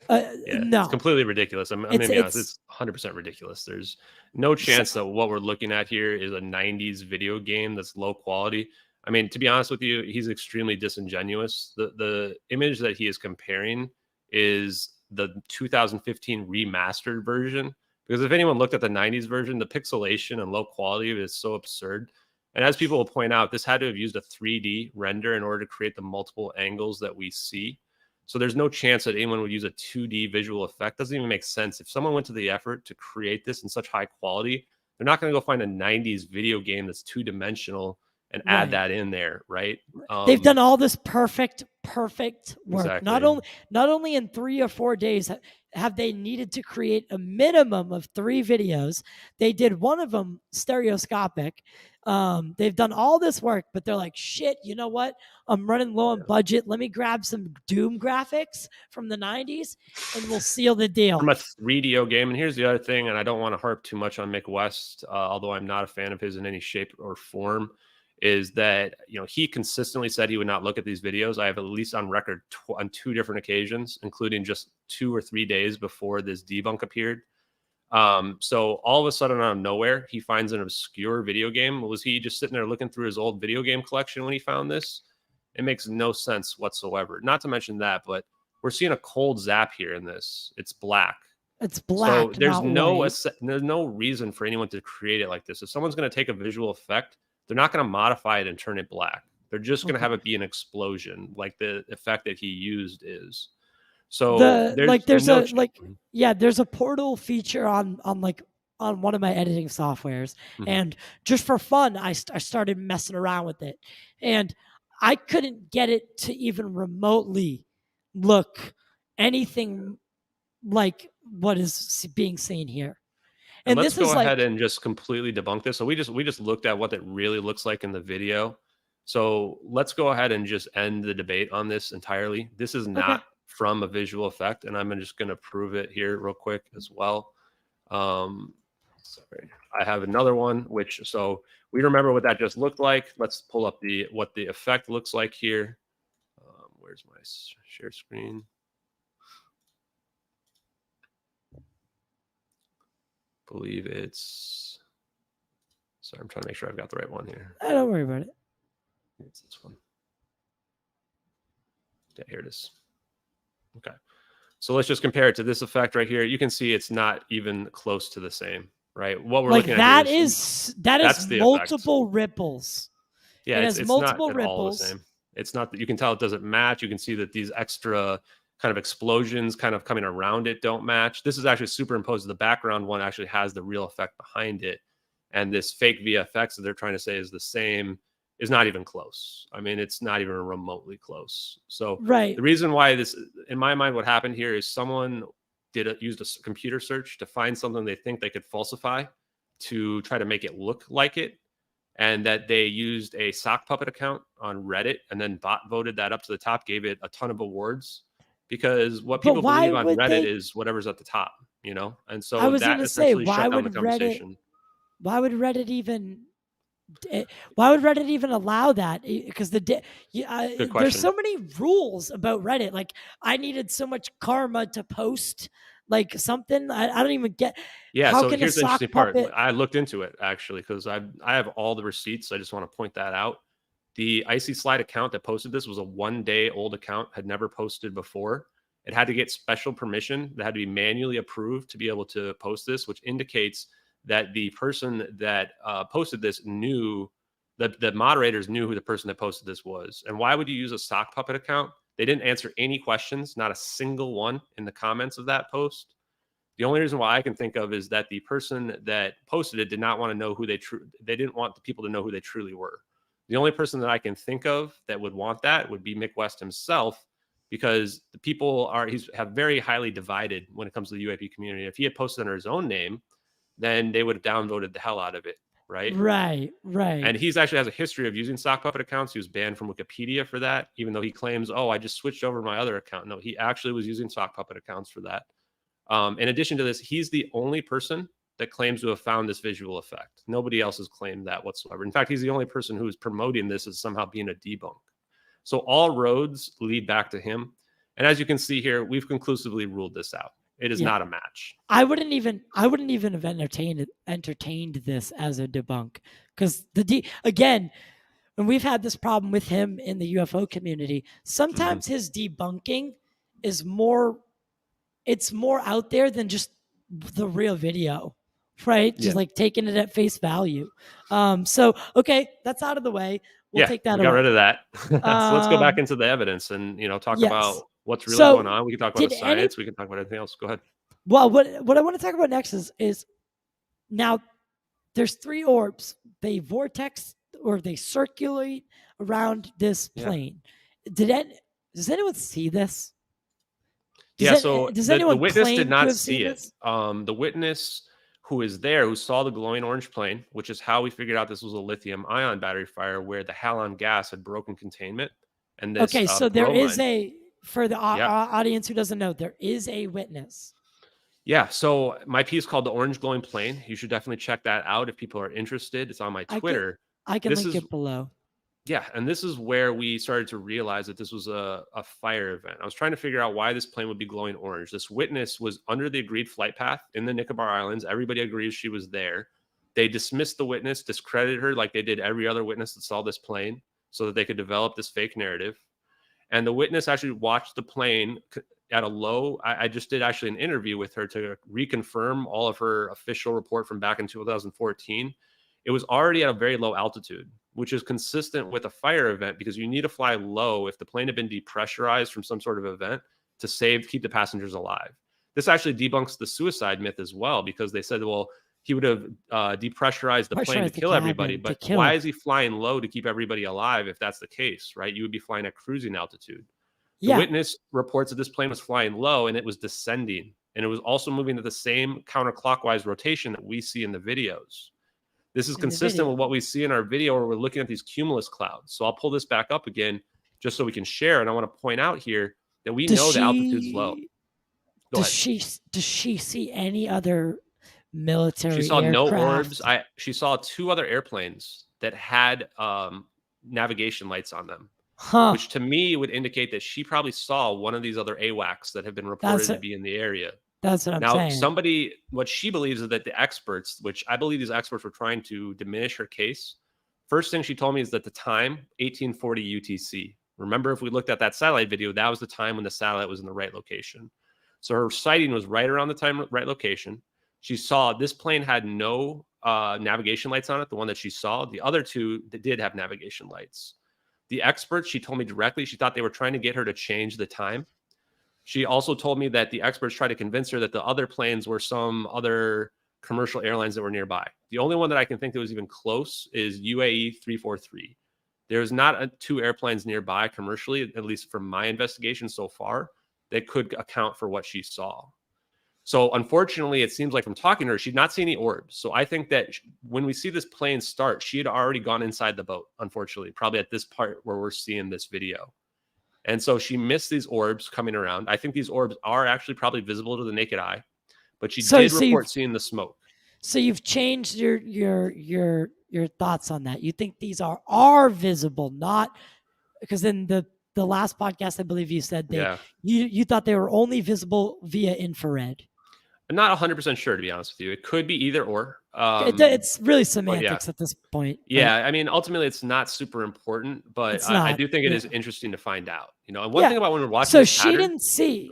No, it's completely ridiculous. I'm going to be honest, it's 100% ridiculous. There's no chance that what we're looking at here is a 90s video game that's low quality. I mean, to be honest with you, he's extremely disingenuous. The image that he is comparing is the 2015 remastered version. Because if anyone looked at the 90s version, the pixelation and low quality of it is so absurd. And as people will point out, this had to have used a 3D render in order to create the multiple angles that we see. So there's no chance that anyone would use a 2D visual effect. Doesn't even make sense. If someone went to the effort to create this in such high quality, they're not going to go find a 90s video game that's 2-dimensional and add that in there, right? They've done all this perfect work. Exactly. Not only in 3 or 4 days have they needed to create a minimum of 3 videos. They did one of them stereoscopic. They've done all this work, but they're like, shit, you know what? I'm running low on budget. Let me grab some Doom graphics from the 90s and we'll seal the deal. From a 3DO game. And here's the other thing, and I don't want to harp too much on Mick West, although I'm not a fan of his in any shape or form, is that, you know, he consistently said he would not look at these videos. I have at least on record on 2 different occasions, including just 2 or 3 days before this debunk appeared. So all of a sudden out of nowhere, he finds an obscure video game. Was he just sitting there looking through his old video game collection when he found this? It makes no sense whatsoever. Not to mention that, but we're seeing a cold zap here in this. It's black. It's black. So there's no reason for anyone to create it like this. If someone's going to take a visual effect, they're not going to modify it and turn it black. They're just going to have it be an explosion, like the effect that he used is. So there's a portal feature on one of my editing softwares, and just for fun, I started messing around with it, and I couldn't get it to even remotely look anything like what is being seen here. And let's go ahead and just completely debunk this. So we just looked at what it really looks like in the video. So let's go ahead and just end the debate on this entirely. This is not from a visual effect, and I'm just going to prove it here real quick as well. Sorry, I have another one, so we remember what that just looked like. Let's pull up what the effect looks like here. Where's my share screen? Believe it's, sorry, I'm trying to make sure I've got the right one here. Don't worry about it. It's this one. Yeah, here it is. Okay. So let's just compare it to this effect right here. You can see it's not even close to the same, right? What we're looking at here is multiple ripples. Yeah, it's multiple not ripples. All the same. It's not that you can tell it doesn't match. You can see that these extra kind of explosions kind of coming around it don't match. This is actually superimposed. The background one actually has the real effect behind it. And this fake VFX that they're trying to say is the same is not even close. I mean, it's not even remotely close. So the reason why this, in my mind, what happened here is someone used a computer search to find something they think they could falsify to try to make it look like it. And that they used a sock puppet account on Reddit and then bot voted that up to the top, gave it a ton of awards, because what people believe on Reddit is whatever's at the top, you know? And so that essentially shut down the conversation. Why would Reddit even allow that? Because there's so many rules about Reddit. Like, I needed so much karma to post like something. I don't even get. Yeah, so here's the interesting part. I looked into it actually because I have all the receipts. I just want to point that out. The Icy Slide account that posted this was a 1-day-old account, had never posted before. It had to get special permission that had to be manually approved to be able to post this, which indicates that the person that posted this knew, the moderators knew who the person that posted this was. And why would you use a sock puppet account? They didn't answer any questions, not a single one in the comments of that post. The only reason why I can think of is that the person that posted it did not want to know who they didn't want the people to know who they truly were. The only person that I can think of that would want that would be Mick West himself, because the people have very highly divided when it comes to the UAP community. If he had posted under his own name, then they would have downvoted the hell out of it, right? Right. And he's actually has a history of using sock puppet accounts. He was banned from Wikipedia for that, even though he claims, I just switched over to my other account. No, he actually was using sock puppet accounts for that. In addition to this, he's the only person that claims to have found this visual effect. Nobody else has claimed that whatsoever. In fact, he's the only person who is promoting this as somehow being a debunk. So all roads lead back to him. And as you can see here, we've conclusively ruled this out. It is not a match. I wouldn't even have entertained this as a debunk, because again, and we've had this problem with him in the UFO community. Sometimes his debunking is more out there than just the real video, right? Just like taking it at face value. So okay, that's out of the way. We'll take that we got rid of that. So let's go back into the evidence and talk about what's really So, going on. We can talk about did the science. We can talk about anything else. Go ahead. Well, what I want to talk about next is now there's 3 orbs. They vortex or they circulate around this Yeah. plane. Does anyone see this? So Does the anyone witness did claim to not have see seen it. this? The witness who is there, who saw the glowing orange plane, which is how we figured out this was a lithium ion battery fire where the halon gas had broken containment. And this Okay, so there is bromine. for the Yeah. audience who doesn't know, there is a witness. Yeah. So my piece called The Orange Glowing Plane. You should definitely check that out if people are interested. It's on my Twitter. I can This link is it below. Yeah, and this is where we started to realize that this was a fire event. I was trying to figure out why this plane would be glowing orange. This witness was under the agreed flight path in the Nicobar Islands. Everybody agrees she was there. They dismissed the witness, discredited her like they did every other witness that saw this plane so that they could develop this fake narrative. And the witness actually watched the plane at a low. I just did actually an interview with her to reconfirm all of her official report from back in 2014. It was already at a very low altitude, which is consistent with a fire event because you need to fly low if the plane had been depressurized from some sort of event to keep the passengers alive. This actually debunks the suicide myth as well, because they said, well, he would have depressurized the plane to kill everybody, but why is he flying low to keep everybody alive if that's the case, right? You would be flying at cruising altitude. The witness reports that this plane was flying low and it was descending, and it was also moving at the same counterclockwise rotation that we see in the videos. This is consistent with what we see in our video where we're looking at these cumulus clouds. So I'll pull this back up again just so we can share. And I want to point out here that we know the altitude's low. Does she see any other military She saw aircraft? no orbs. She saw 2 other airplanes that had navigation lights on them, which to me would indicate that she probably saw one of these other AWACS that have been reported to be in the area. That's what I'm saying. What she believes is that the experts, which I believe these experts were trying to diminish her case. First thing she told me is that the time, 1840 UTC. Remember, if we looked at that satellite video, that was the time when the satellite was in the right location. So her sighting was right around the time, right location. She saw this plane had no navigation lights on it, the one that she saw. The other 2 that did have navigation lights. The experts, she told me directly, she thought they were trying to get her to change the time. She also told me that the experts tried to convince her that the other planes were some other commercial airlines that were nearby. The only one that I can think that was even close is UAE 343. There's not 2 airplanes nearby commercially, at least from my investigation so far, that could account for what she saw. So unfortunately, it seems like from talking to her, she'd not seen any orbs. So I think that when we see this plane start, she had already gone inside the boat, unfortunately, probably at this part where we're seeing this video. And so she missed these orbs coming around. I think these orbs are actually probably visible to the naked eye, but she did report seeing the smoke. So you've changed your thoughts on that. You think these are visible, not because in the last podcast, I believe you said you thought they were only visible via infrared. I'm not 100% sure, to be honest with you. It could be either or. It's really semantics at this point. Yeah, I mean, ultimately, it's not super important, but I do think it is interesting to find out. You know, and one thing about when we're watching, so she didn't see.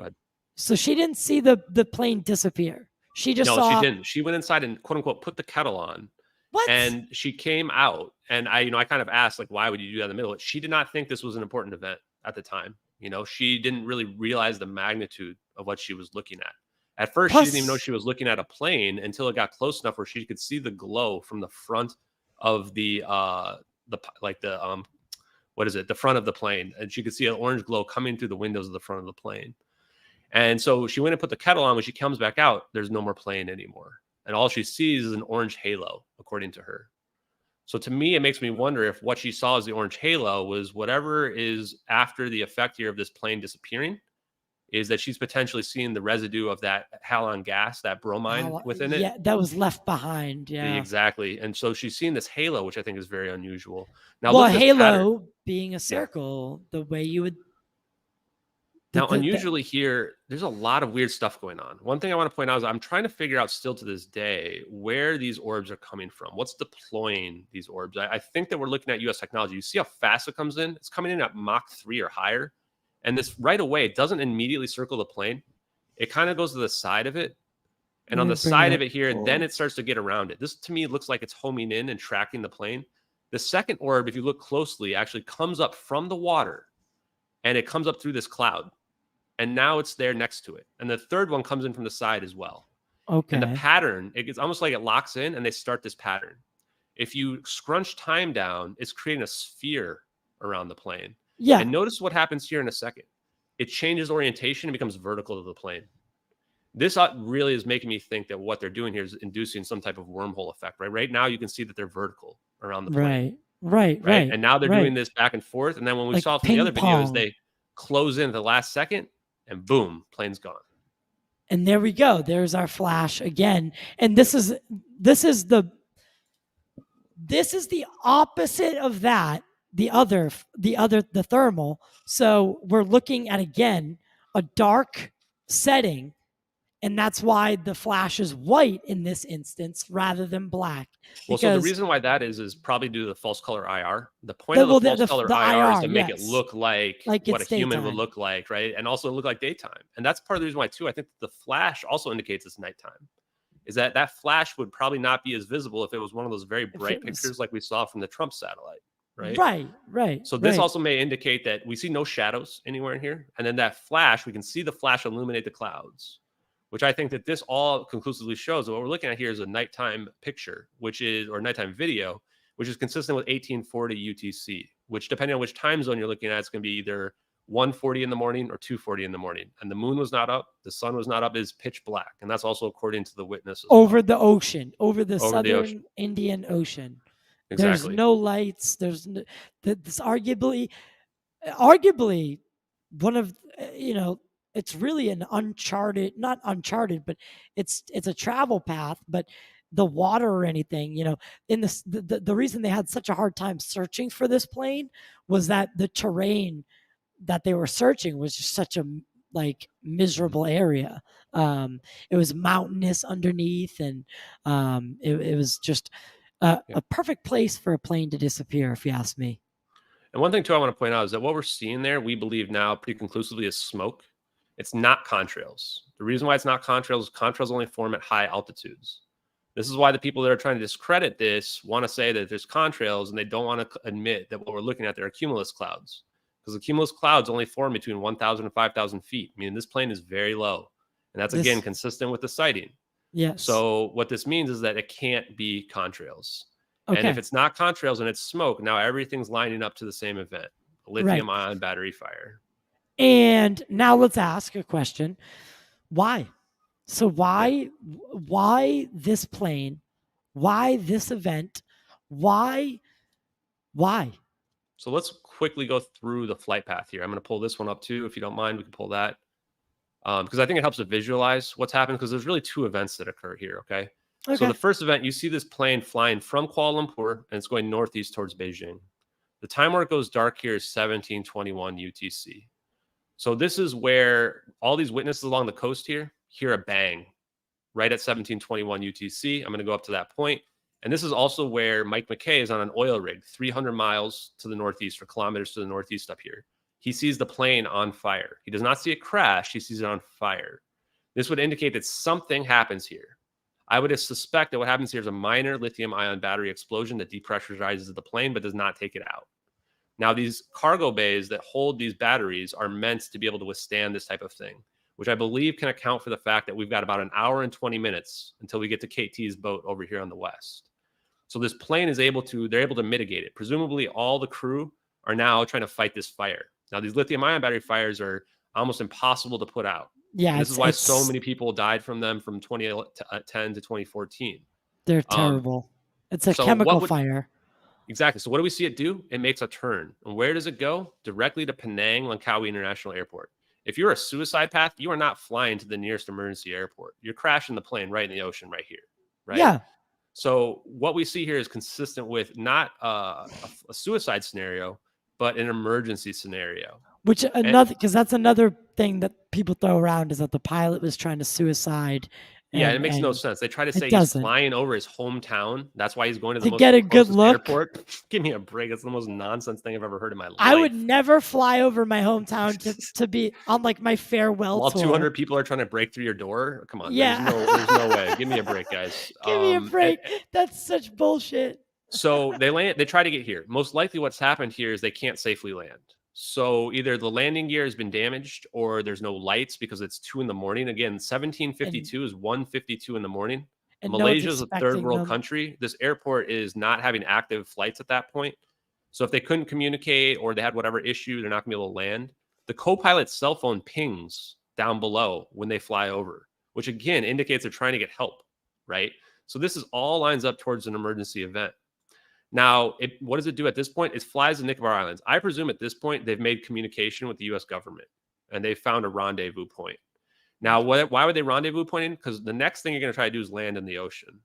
So she didn't see the plane disappear. She just saw. No, she didn't. She went inside and quote unquote put the kettle on. What? And she came out, and I kind of asked, like, why would you do that in the middle? She did not think this was an important event at the time. You know, she didn't really realize the magnitude of what she was looking at. At first, she didn't even know she was looking at a plane until it got close enough where she could see the glow from the front of the front of the plane, and she could see an orange glow coming through the windows of the front of the plane. And so she went and put the kettle on. When she comes back out, there's no more plane anymore, and all she sees is an orange halo, according to her. So to me, it makes me wonder if what she saw as the orange halo was whatever is after the effect here of this plane disappearing, is that she's potentially seeing the residue of that halon gas, that bromine within it. Yeah, that was left behind. Yeah, exactly. And so she's seeing this halo, which I think is very unusual. Now, well, halo being a circle, the way you would. Now, unusually here, there's a lot of weird stuff going on. One thing I want to point out is I'm trying to figure out still to this day where these orbs are coming from. What's deploying these orbs? I think that we're looking at U.S. technology. You see how fast it comes in? It's coming in at Mach 3 or higher. And this right away, it doesn't immediately circle the plane. It kind of goes to the side of it. And on the side of it here, then it starts to get around it. This, to me, looks like it's homing in and tracking the plane. The second orb, if you look closely, actually comes up from the water. And it comes up through this cloud. and now it's there next to it. And the third one comes in from the side as well. Okay. And the pattern, it's almost like it locks in and they start this pattern. If you scrunch time down, it's creating a sphere around the plane. Yeah. And notice what happens here in a second. It changes orientation and becomes vertical to the plane. This really is making me think that what they're doing here is inducing some type of wormhole effect, right? Right now you can see that they're vertical around the plane. Right. And now they're doing this back and forth. And then when we like saw from the other videos, pong. they close in at the last second and boom, plane's gone. And there we go. There's our flash again. And this is the opposite of that. The thermal. So we're looking at, again, a dark setting, and that's why the flash is white in this instance rather than black. Well, so the reason why that is probably due to the false color IR. The point of the false color IR is to make it look like what a human would look like, right? And also look like daytime. And that's part of the reason why, too, I think the flash also indicates it's nighttime. Is that flash would probably not be as visible if it was one of those very bright pictures like we saw from the Trump satellite, right? Right. So this also may indicate that we see no shadows anywhere in here. And then that flash, we can see the flash illuminate the clouds, which I think that this all conclusively shows that what we're looking at here is a nighttime picture, or nighttime video, which is consistent with 1840 UTC, which depending on which time zone you're looking at, it's going to be either 1:40 in the morning or 2:40 in the morning. And the moon was not up, the sun was not up, it's pitch black. And that's also according to the witnesses. Over the ocean, over the southern Indian Ocean. Exactly. There's no lights. There's this arguably one of, it's really an not uncharted, but it's a travel path, but the water or anything, in the reason they had such a hard time searching for this plane was that the terrain that they were searching was just such a miserable area. It was mountainous underneath, and it was just a perfect place for a plane to disappear, if you ask me. And one thing too I want to point out is that what we're seeing there, we believe now pretty conclusively, is smoke. It's not contrails. The reason why it's not contrails is contrails only form at high altitudes. This is why the people that are trying to discredit this want to say that there's contrails, and they don't want to admit that what we're looking at there are cumulus clouds, because the cumulus clouds only form between 1,000 and 5,000 feet, meaning this plane is very low. And that's, again, consistent with the sighting. Yes. So what this means is that it can't be contrails. Okay. And if it's not contrails and it's smoke, now everything's lining up to the same event, lithium-ion battery fire. And now let's ask a question. Why? So why this plane? Why this event? Why? So let's quickly go through the flight path here. I'm going to pull this one up too. If you don't mind, we can pull that. Because I think it helps to visualize what's happened, because there's really two events that occur here, okay? So the first event, you see this plane flying from Kuala Lumpur, and it's going northeast towards Beijing. The time where it goes dark here is 1721 UTC. So this is where all these witnesses along the coast here hear a bang right at 1721 UTC. I'm going to go up to that point. And this is also where Mike McKay is on an oil rig 300 miles to the northeast, or kilometers to the northeast up here. He sees the plane on fire. He does not see it crash. He sees it on fire. This would indicate that something happens here. I would suspect that what happens here is a minor lithium-ion battery explosion that depressurizes the plane but does not take it out. Now, these cargo bays that hold these batteries are meant to be able to withstand this type of thing, which I believe can account for the fact that we've got about an hour and 20 minutes until we get to KT's boat over here on the west. So this plane is they're able to mitigate it. Presumably all the crew are now trying to fight this fire. Now, these lithium-ion battery fires are almost impossible to put out. Yeah, and this is why so many people died from them from 2010 to 2014. They're terrible. It's a chemical fire. Exactly. So what do we see it do? It makes a turn. And where does it go? Directly to Penang Langkawi International Airport. If you're a suicide path, you are not flying to the nearest emergency airport. You're crashing the plane right in the ocean right here. Right? Yeah. So what we see here is consistent with not a suicide scenario, but an emergency scenario. Because that's another thing that people throw around, is that the pilot was trying to suicide. Yeah, it makes no sense. They try to say he's flying over his hometown. That's why he's going to the most get a good look. Airport. Give me a break. It's the most nonsense thing I've ever heard in my life. I would never fly over my hometown to be on my farewell While tour. 200 people are trying to break through your door. Come on. Yeah. There's no way. Give me a break, guys. Give me a break. That's such bullshit. So they try to get here. Most likely what's happened here is they can't safely land. So either the landing gear has been damaged or there's no lights because it's 2 in the morning. Again, 1752 is 1:52 in the morning. and no one's Malaysia is a third expecting world them. country. This airport is not having active flights at that point. So if they couldn't communicate or they had whatever issue, they're not going to be able to land. The co-pilot's cell phone pings down below when they fly over, which again indicates they're trying to get help, right? So this is all lines up towards an emergency event. Now, what does it do at this point? It flies the Nicobar Islands. I presume at this point they've made communication with the U.S. government and they found a rendezvous point. Now, why would they rendezvous pointing? Because the next thing you're going to try to do is land in the ocean.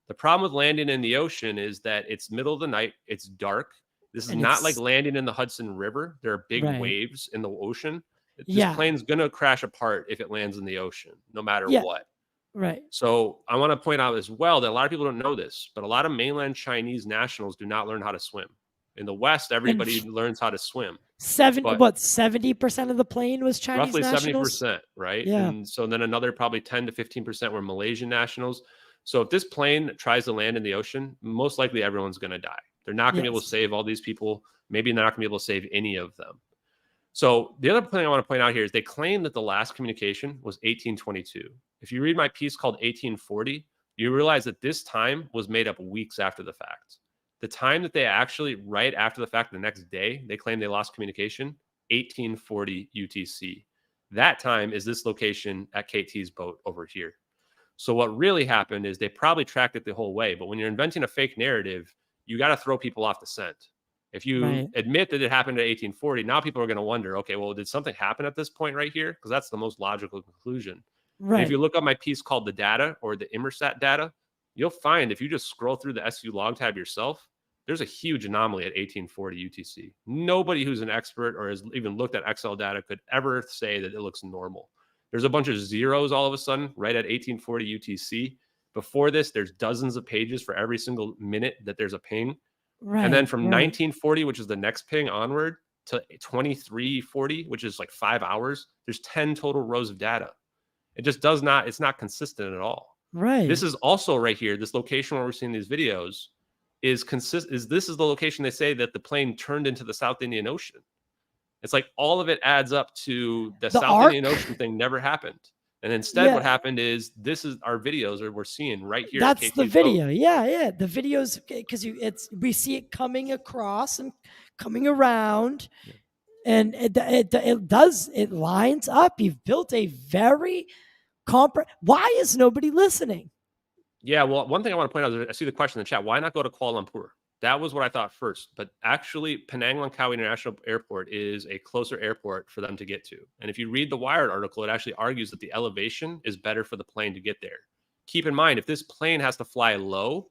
The problem with landing in the ocean is that it's middle of the night. It's dark. This is And not like landing in the Hudson River. There are big Right. waves in the ocean. This Yeah. plane's going to crash apart if it lands in the ocean, no matter Yeah. what. Right. So I want to point out as well that a lot of people don't know this, but a lot of mainland Chinese nationals do not learn how to swim. In the West, everybody learns how to swim. 70% of the plane was Chinese Roughly nationals? 70%, right? Yeah. And so then another probably 10 to 15% were Malaysian nationals. So if this plane tries to land in the ocean, most likely everyone's going to die. They're not going to be able to save all these people. Maybe they're not going to be able to save any of them. So the other thing I want to point out here is they claim that the last communication was 1822. If you read my piece called 1840, you realize that this time was made up weeks after the fact. The time that they actually, right after the fact, the next day, they claim they lost communication, 1840 UTC. That time is this location at KT's boat over here. So what really happened is they probably tracked it the whole way. But when you're inventing a fake narrative, you got to throw people off the scent. If you admit that it happened at 1840, now people are going to wonder, okay, well, did something happen at this point right here? Because that's the most logical conclusion. Right. And if you look up my piece called The Data or the Inmarsat data, you'll find if you just scroll through the SU log tab yourself, there's a huge anomaly at 1840 UTC. Nobody who's an expert or has even looked at Excel data could ever say that it looks normal. There's a bunch of zeros all of a sudden right at 1840 UTC. Before this, there's dozens of pages for every single minute that there's a ping. Right. And then from 1940, which is the next ping onward, to 2340, which is like 5 hours, there's 10 total rows of data. It just does not, it's not consistent at all. Right. This is also right here, this location where we're seeing these videos this is the location they say that the plane turned into the South Indian Ocean. It's like all of it adds up to the South Indian Ocean thing never happened. And instead what happened is this is our videos that we're seeing right here. That's the video. Yeah. The videos, because we see it coming across and coming around. Yeah. And it lines up. You've built a very why is nobody listening? Yeah, well, one thing I want to point out is I see the question in the chat. Why not go to Kuala Lumpur? That was what I thought first. But actually, Penang Langkawi International Airport is a closer airport for them to get to. And if you read the Wired article, it actually argues that the elevation is better for the plane to get there. Keep in mind, if this plane has to fly low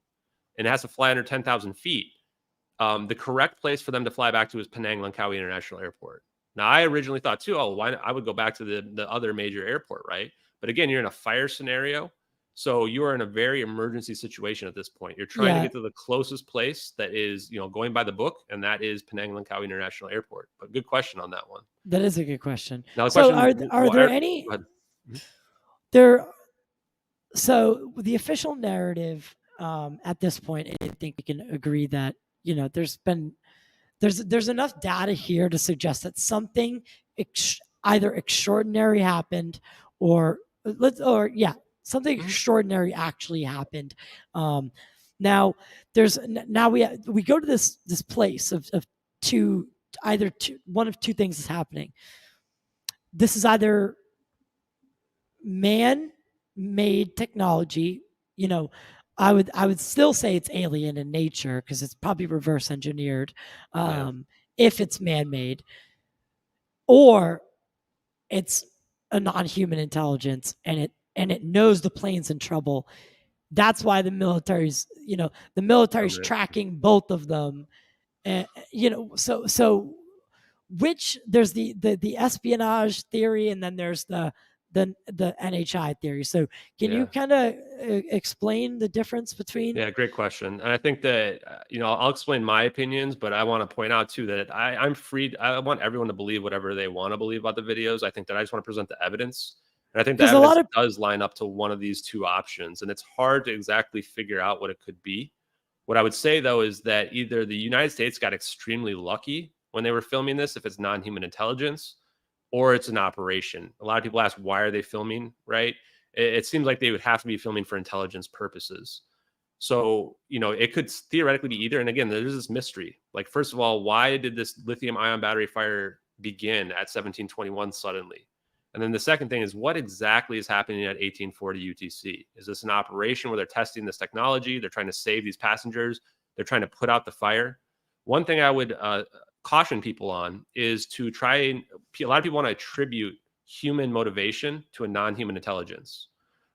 and it has to fly under 10,000 feet, the correct place for them to fly back to is Penang Langkawi International Airport. Now, I originally thought too, why not? I would go back to the other major airport, right? But again, you're in a fire scenario. So you are in a very emergency situation at this point. You're trying to get to the closest place that is, going by the book, and that is Penang Langkawi International Airport. But good question on that one. That is a good question. Now, are there any there? So the official narrative at this point, I think we can agree that there's enough data here to suggest that something either extraordinary happened something extraordinary actually happened. Now we go to this place of one of two things is happening. This is either man-made technology. I would still say it's alien in nature because it's probably reverse engineered. If it's man-made, or it's a non-human intelligence and it knows the plane's in trouble. That's why the military's tracking both of them. So which there's the espionage theory, and then there's the NHI theory. So can you kind of explain the difference between? Yeah, great question. And I think that, I'll explain my opinions, but I want to point out too that I'm free. I want everyone to believe whatever they want to believe about the videos. I think that I just want to present the evidence. And I think the evidence does line up to one of these two options, and it's hard to exactly figure out what it could be. What I would say, though, is that either the United States got extremely lucky when they were filming this, if it's non-human intelligence or it's an operation. A lot of people ask, why are they filming, right? It seems like they would have to be filming for intelligence purposes. So, it could theoretically be either. And again, there's this mystery. Like, first of all, why did this lithium ion battery fire begin at 1721 suddenly? And then the second thing is, what exactly is happening at 1840 UTC? Is this an operation where they're testing this technology? They're trying to save these passengers. They're trying to put out the fire. One thing I would caution people on is to try and, a lot of people want to attribute human motivation to a non-human intelligence.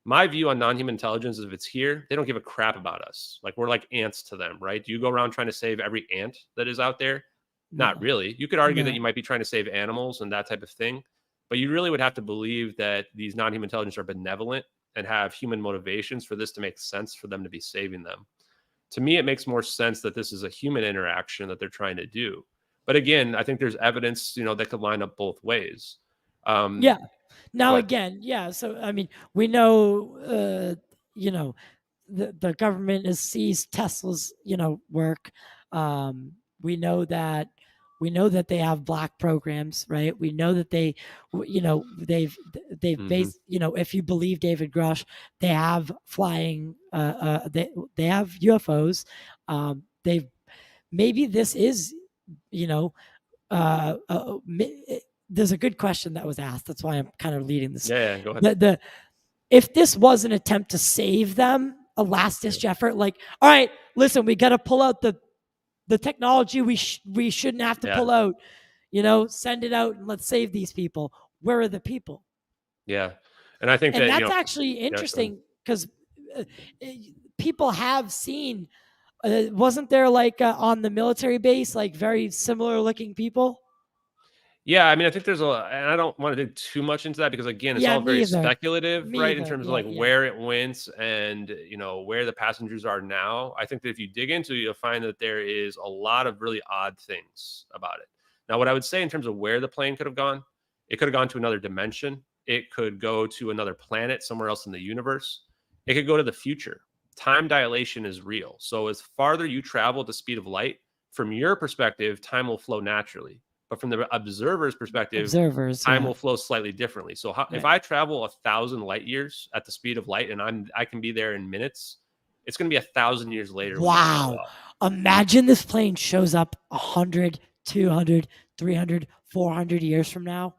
My view on non-human intelligence is, if it's here, they don't give a crap about us. Like, we're like ants to them, right? Do you go around trying to save every ant that is out there? No. Not really. You could argue No. that you might be trying to save animals and that type of thing, but you really would have to believe that these non-human intelligence are benevolent and have human motivations for this to make sense for them to be saving them. To me, it makes more sense that this is a human interaction that they're trying to do. But again, I think there's evidence, that could line up both ways. Yeah. Now, again, yeah. So, I mean, we know, the government has seized Tesla's, work. We know that they have black programs, right? We know that they've based, if you believe David Grush, they have flying, they have UFOs. Maybe this is, there's a good question that was asked. That's why I'm kind of leading this. Yeah, go ahead. If this was an attempt to save them, a last-ditch effort, like, all right, listen, we got to pull out the technology we shouldn't have to pull out, send it out and let's save these people. Where are the people? Yeah. And I think that's actually interesting, because people have seen, wasn't there like on the military base, like very similar looking people? Yeah, I mean, I think and I don't want to dig too much into that, because again, it's all very speculative, right? In terms of like where it went and, where the passengers are now. I think that if you dig into it, you'll find that there is a lot of really odd things about it. Now, what I would say in terms of where the plane could have gone, it could have gone to another dimension. It could go to another planet somewhere else in the universe. It could go to the future. Time dilation is real. So as farther you travel at the speed of light, from your perspective, time will flow naturally. But from the observer's perspective, time will flow slightly differently. So if I travel 1,000 light years at the speed of light and I can be there in minutes, it's going to be 1,000 years later. Wow. Imagine this plane shows up 100, 200, 300, 400 years from now.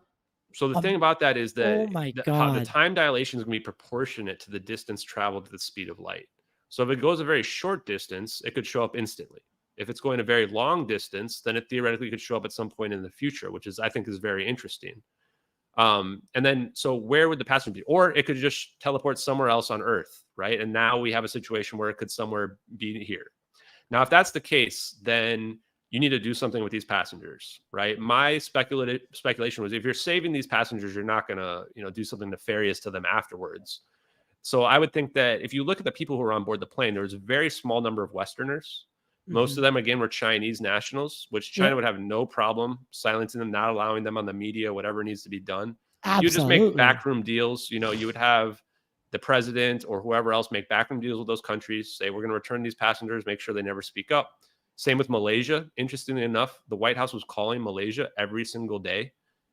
So the thing about that is that the time dilation is going to be proportionate to the distance traveled to the speed of light. So if it goes a very short distance, it could show up instantly. If it's going a very long distance, then it theoretically could show up at some point in the future, which I think is very interesting. And then, so where would the passenger be? Or it could just teleport somewhere else on Earth, right? And now we have a situation where it could somewhere be here. Now, if that's the case, then you need to do something with these passengers, right? My speculation was, if you're saving these passengers, you're not going to, do something nefarious to them afterwards. So I would think that if you look at the people who were on board the plane, there was a very small number of Westerners. Most of them, again, were Chinese nationals, which China would have no problem silencing them, not allowing them on the media, whatever needs to be done. Absolutely. You just make backroom deals. You would have the president or whoever else make backroom deals with those countries, say, we're going to return these passengers, make sure they never speak up. Same with Malaysia. Interestingly enough, the White House was calling Malaysia every single day,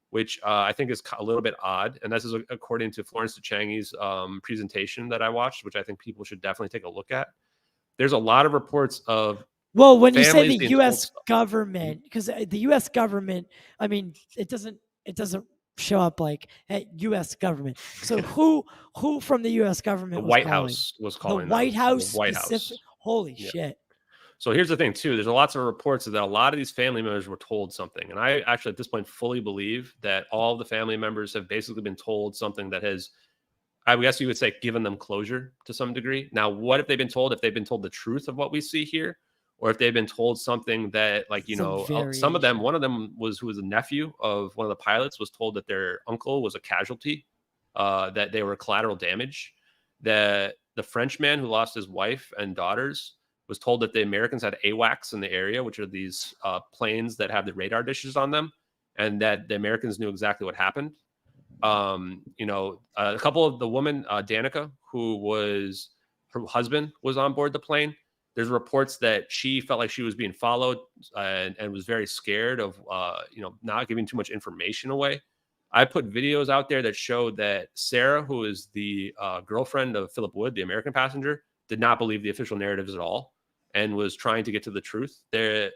which I think is a little bit odd. And this is according to Florence Tchangi's presentation that I watched, which I think people should definitely take a look at. There's a lot of reports of when you say the U.S. government, because the U.S. government, I mean, it doesn't show up like, hey, U.S. government. So who from the U.S. government? The White House was calling. The White House. The White House. Holy shit. So here's the thing too. There's lots of reports that a lot of these family members were told something, and I actually at this point fully believe that all of the family members have basically been told something that has, I guess you would say, given them closure to some degree. Now, what if they've been told the truth of what we see here? Or if they've been told something that, like, some of them, one of them who was a nephew of one of the pilots, was told that their uncle was a casualty, that they were collateral damage. The French man who lost his wife and daughters was told that the Americans had AWACS in the area, which are these planes that have the radar dishes on them, and that the Americans knew exactly what happened. A couple of the woman, Danica, her husband was on board the plane. There's reports that she felt like she was being followed and was very scared of, not giving too much information away. I put videos out there that showed that Sarah, who is the girlfriend of Philip Wood, the American passenger, did not believe the official narratives at all and was trying to get to the truth. The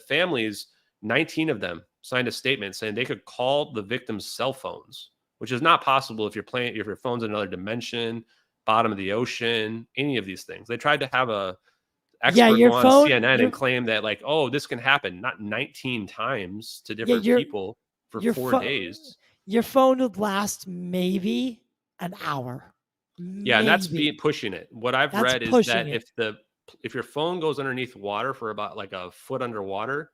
families, 19 of them, signed a statement saying they could call the victims' cell phones, which is not possible if your phone's in another dimension, bottom of the ocean, any of these things. They tried to have a expert go on CNN and claim that, like, oh, this can happen, not 19 times to different people for 4 days. Your phone would last maybe an hour. Yeah, and that's pushing it. What I've read is that if your phone goes underneath water for about like a foot underwater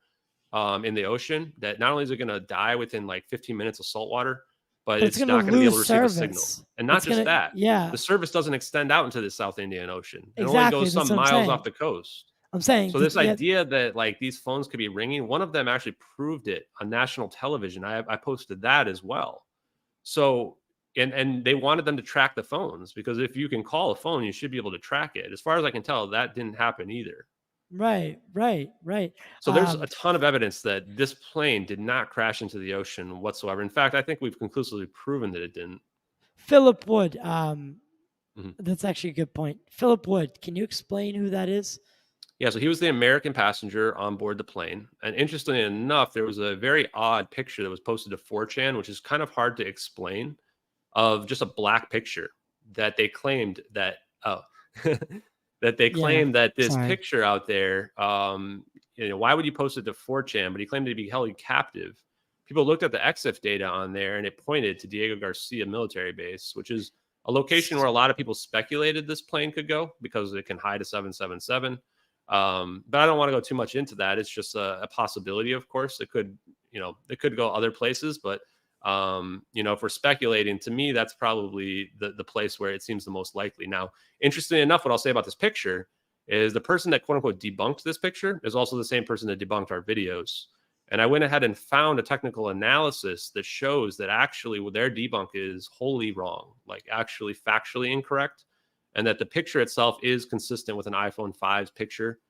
in the ocean, that not only is it going to die within like 15 minutes of salt water, but it's not going to be able to receive a signal. And not just that, the service doesn't extend out into the South Indian Ocean. It only goes some miles off the coast. I'm saying. So this idea that like these phones could be ringing, one of them actually proved it on national television. I posted that as well. So, and they wanted them to track the phones, because if you can call a phone, you should be able to track it. As far as I can tell, that didn't happen either. Right. So there's a ton of evidence that this plane did not crash into the ocean whatsoever. In fact, I think we've conclusively proven that it didn't. Philip Wood. That's actually a good point. Philip Wood. Can you explain who that is? Yeah, so he was the American passenger on board the plane. And interestingly enough, there was a very odd picture that was posted to 4chan, which is kind of hard to explain, of just a black picture that they claimed that, that this picture out there, why would you post it to 4chan? But he claimed to be held captive. People looked at the EXIF data on there, and it pointed to Diego Garcia military base, which is a location where a lot of people speculated this plane could go because it can hide a 777. But I don't want to go too much into that. It's just a possibility, of course. It could go other places, but if we're speculating, to me, that's probably the place where it seems the most likely. Now, interestingly enough, what I'll say about this picture is the person that quote unquote debunked this picture is also the same person that debunked our videos. And I went ahead and found a technical analysis that shows that actually their debunk is wholly wrong, like actually factually incorrect, and that the picture itself is consistent with an iPhone 5's picture.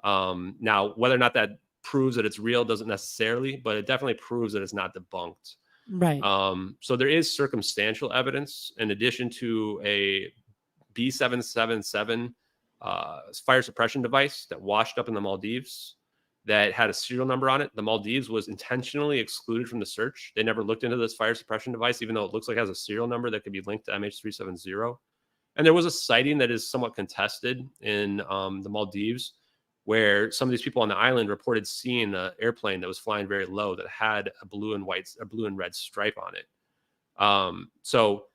Now, whether or not that proves that it's real doesn't necessarily, but it definitely proves that it's not debunked. Right. So there is circumstantial evidence in addition to a B777 fire suppression device that washed up in the Maldives that had a serial number on it. The Maldives was intentionally excluded from the search. They never looked into this fire suppression device, even though it looks like it has a serial number that could be linked to MH370. And there was a sighting that is somewhat contested in the Maldives, where some of these people on the island reported seeing an airplane that was flying very low that had a blue and red stripe on it. So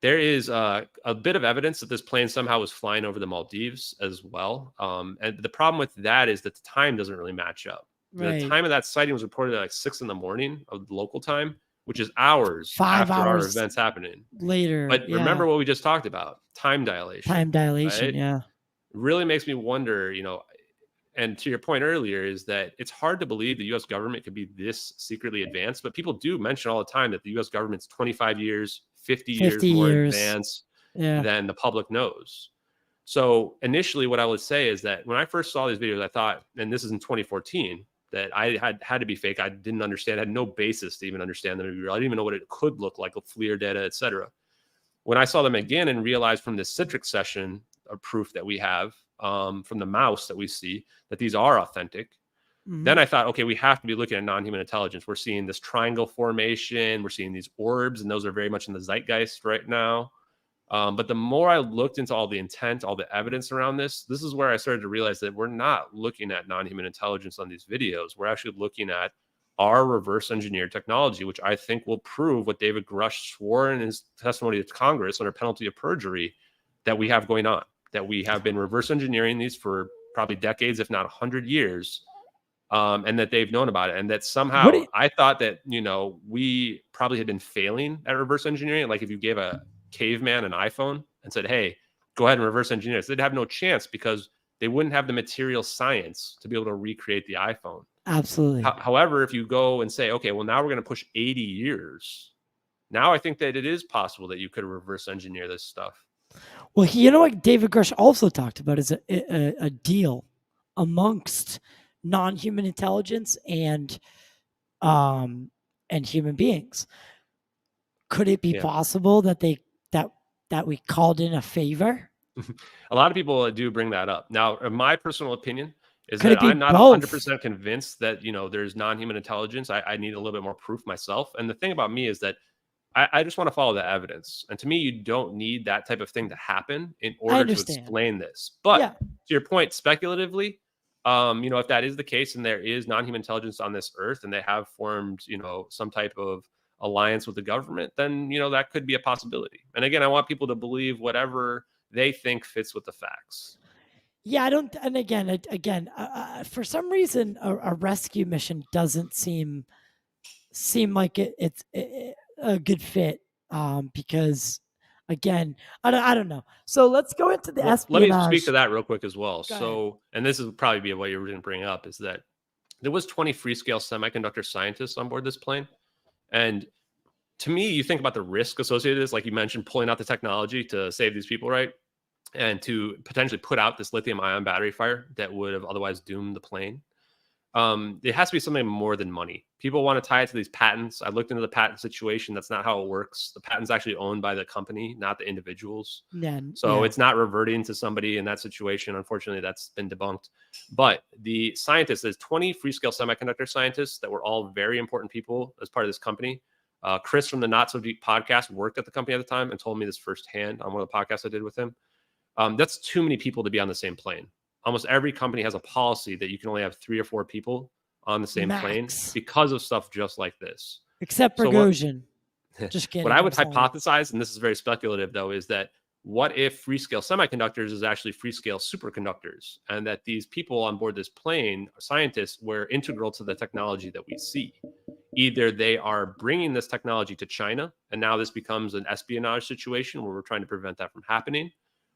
there is a bit of evidence that this plane somehow was flying over the Maldives as well. And the problem with that is that the time doesn't really match up. Right. The time of that sighting was reported at like 6 a.m. of the local time, which is hours after our events happening later. But remember what we just talked about, time dilation. Right? Yeah. It really makes me wonder, and to your point earlier, is that it's hard to believe the U.S. government could be this secretly advanced, but people do mention all the time that the U.S. government's 25 years, 50 years more advanced than the public knows. So initially what I would say is that when I first saw these videos, I thought, and this is in 2014, that I had to be fake. I didn't understand, I had no basis to even understand them to be real. I didn't even know what it could look like, a FLIR data, etc. When I saw them again and realized from this Citrix session of proof that we have, from the mouse that we see, that these are authentic, then I thought, okay, we have to be looking at non-human intelligence. We're seeing this triangle formation. We're seeing these orbs, and those are very much in the zeitgeist right now. But the more I looked into all the intent, all the evidence around this is where I started to realize that we're not looking at non-human intelligence on these videos. We're actually looking at our reverse engineered technology, which I think will prove what David Grush swore in his testimony to Congress under penalty of perjury that we have going on, that we have been reverse engineering these for probably decades, if not 100 years, and that they've known about it. And that somehow I thought that, we probably had been failing at reverse engineering. Like if you gave a caveman an iPhone and said, hey, go ahead and reverse engineer this, they'd have no chance because they wouldn't have the material science to be able to recreate the iPhone. Absolutely. However, if you go and say, okay, well, now we're going to push 80 years. Now I think that it is possible that you could reverse engineer this stuff. Well, you know what David Grush also talked about is a deal amongst non-human intelligence and human beings. Could it be possible that that we called in a favor? A lot of people do bring that up. Now, in my personal opinion is Could it that be I'm not both? 100% convinced that, there's non-human intelligence. I need a little bit more proof myself. And the thing about me is that I just want to follow the evidence. And to me, you don't need that type of thing to happen in order to explain this. But to your point, speculatively, if that is the case and there is non-human intelligence on this earth and they have formed, some type of alliance with the government, then, that could be a possibility. And again, I want people to believe whatever they think fits with the facts. Yeah, I don't. And again, for some reason, a rescue mission doesn't seem like it's a good fit. Because again, I don't know. So let's go into the espionage. Let me speak to that real quick as well. So, and this is probably be what you're going to bring up, is that there was 20 Freescale semiconductor scientists on board this plane. And to me, you think about the risk associated with this, like you mentioned, pulling out the technology to save these people, right? And to potentially put out this lithium ion battery fire that would have otherwise doomed the plane. It has to be something more than money. People want to tie it to these patents. I looked into the patent situation. That's not how it works. The patent's actually owned by the company, not the individuals. So it's not reverting to somebody in that situation. Unfortunately, that's been debunked. But the scientists, there's 20 Freescale semiconductor scientists that were all very important people as part of this company. Chris from the Not So Deep podcast worked at the company at the time and told me this firsthand on one of the podcasts I did with him. That's too many people to be on the same plane. Almost every company has a policy that you can only have 3 or 4 people on the same plane because of stuff just like this. Except for Goshen. Just kidding. What I would hypothesize, and this is very speculative though, is that what if Freescale semiconductors is actually Freescale superconductors, and that these people on board this plane, scientists, were integral to the technology that we see. Either they are bringing this technology to China, and now this becomes an espionage situation where we're trying to prevent that from happening,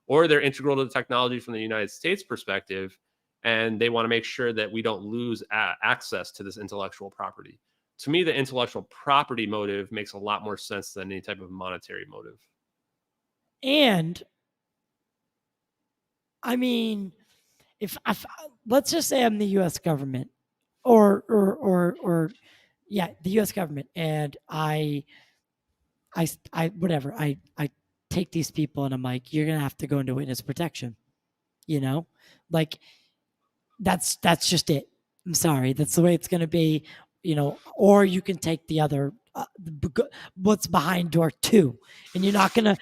or they're integral to the technology from the United States perspective, and they want to make sure that we don't lose access to this intellectual property. To me, the intellectual property motive makes a lot more sense than any type of monetary motive. And I mean, if let's just say I'm the U.S. government, or the U.S. government, and I take these people and I'm like, you're gonna have to go into witness protection. Like that's just it. I'm sorry, that's the way it's gonna be. Or you can take the other, what's behind door 2, and you're not gonna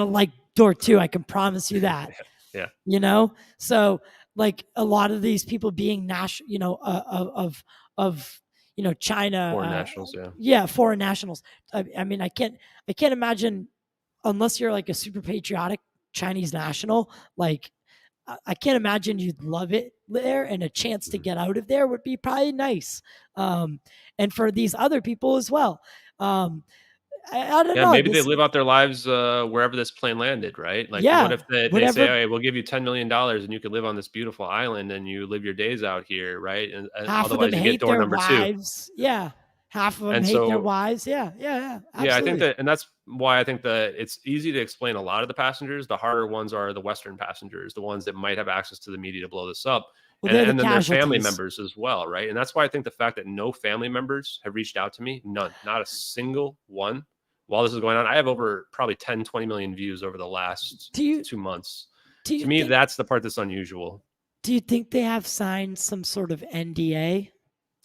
like door 2. I can promise you that. Yeah. So like a lot of these people being China, foreign nationals, foreign nationals. I mean, I can't imagine, unless you're like a super patriotic Chinese national, like I can't imagine you'd love it there, and a chance to get out of there would be probably nice. And for these other people as well. I don't know. Maybe they live out their lives wherever this plane landed, right? Like, what if they say, "Hey, we'll give you $10 million and you can live on this beautiful island and you live your days out here," right? And half of them hate their wives. 2. Yeah. Half of them hate their wives. Yeah. Absolutely. Yeah, I think that, and that's why I think that it's easy to explain a lot of the passengers. The harder ones are the Western passengers, the ones that might have access to the media to blow this up. Well, and then their family members as well, right? And that's why I think the fact that no family members have reached out to me, none, not a single one, while this is going on. I have over probably 10, 20 million views over the last 2 months. To me, that's the part that's unusual. Do you think they have signed some sort of NDA?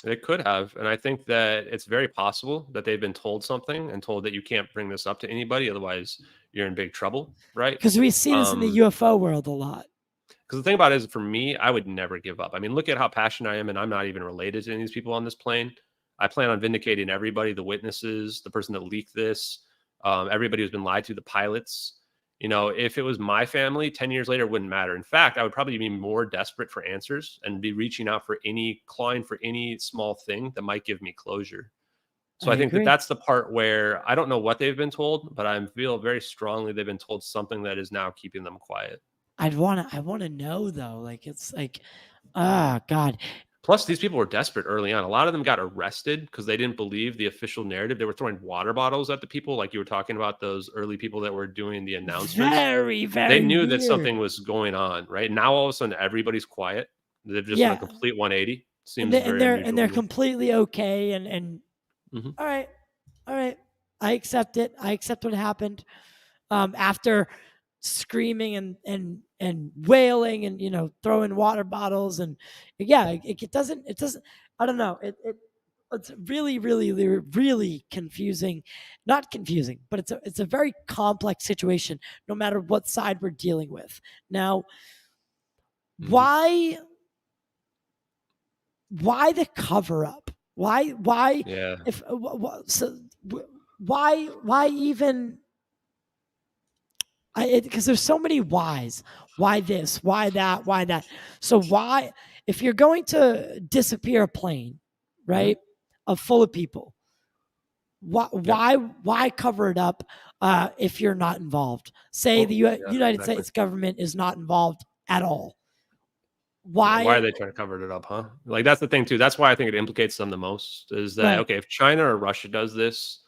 They could have. And I think that it's very possible that they've been told something and told that you can't bring this up to anybody. Otherwise, you're in big trouble, right? Because we see this in the UFO world a lot. Because the thing about it is, for me, I would never give up. I mean, look at how passionate I am, and I'm not even related to any of these people on this plane. I plan on vindicating everybody, the witnesses, the person that leaked this, everybody who's been lied to, the pilots. If it was my family, 10 years later, it wouldn't matter. In fact, I would probably be more desperate for answers and be reaching out for clawing for any small thing that might give me closure. So I think that that's the part where I don't know what they've been told, but I feel very strongly they've been told something that is now keeping them quiet. I want to know though. Like, it's like, God. Plus, these people were desperate early on. A lot of them got arrested because they didn't believe the official narrative. They were throwing water bottles at the people, like you were talking about, those early people that were doing the announcements. Very, very They knew weird. that something was going on, right? Now, all of a sudden, everybody's quiet. They've just done a complete 180. Seems very unusual. And they're completely okay. And Mhm. all right, I accept it. I accept what happened. After screaming and wailing and, you know, throwing water bottles and it doesn't, I don't know. It's really, really, really confusing. Not confusing, but it's a very complex situation no matter what side we're dealing with. Now, why the cover up? Why Yeah. why even, because there's so many whys. Why this? Why that? Why that? So why, if you're going to disappear a plane, right, of full of people, why cover it up if you're not involved? Say the United States government is not involved at all. Why are they trying to cover it up, huh? Like, that's the thing too. That's why I think it implicates them the most, is that, okay, if China or Russia does this,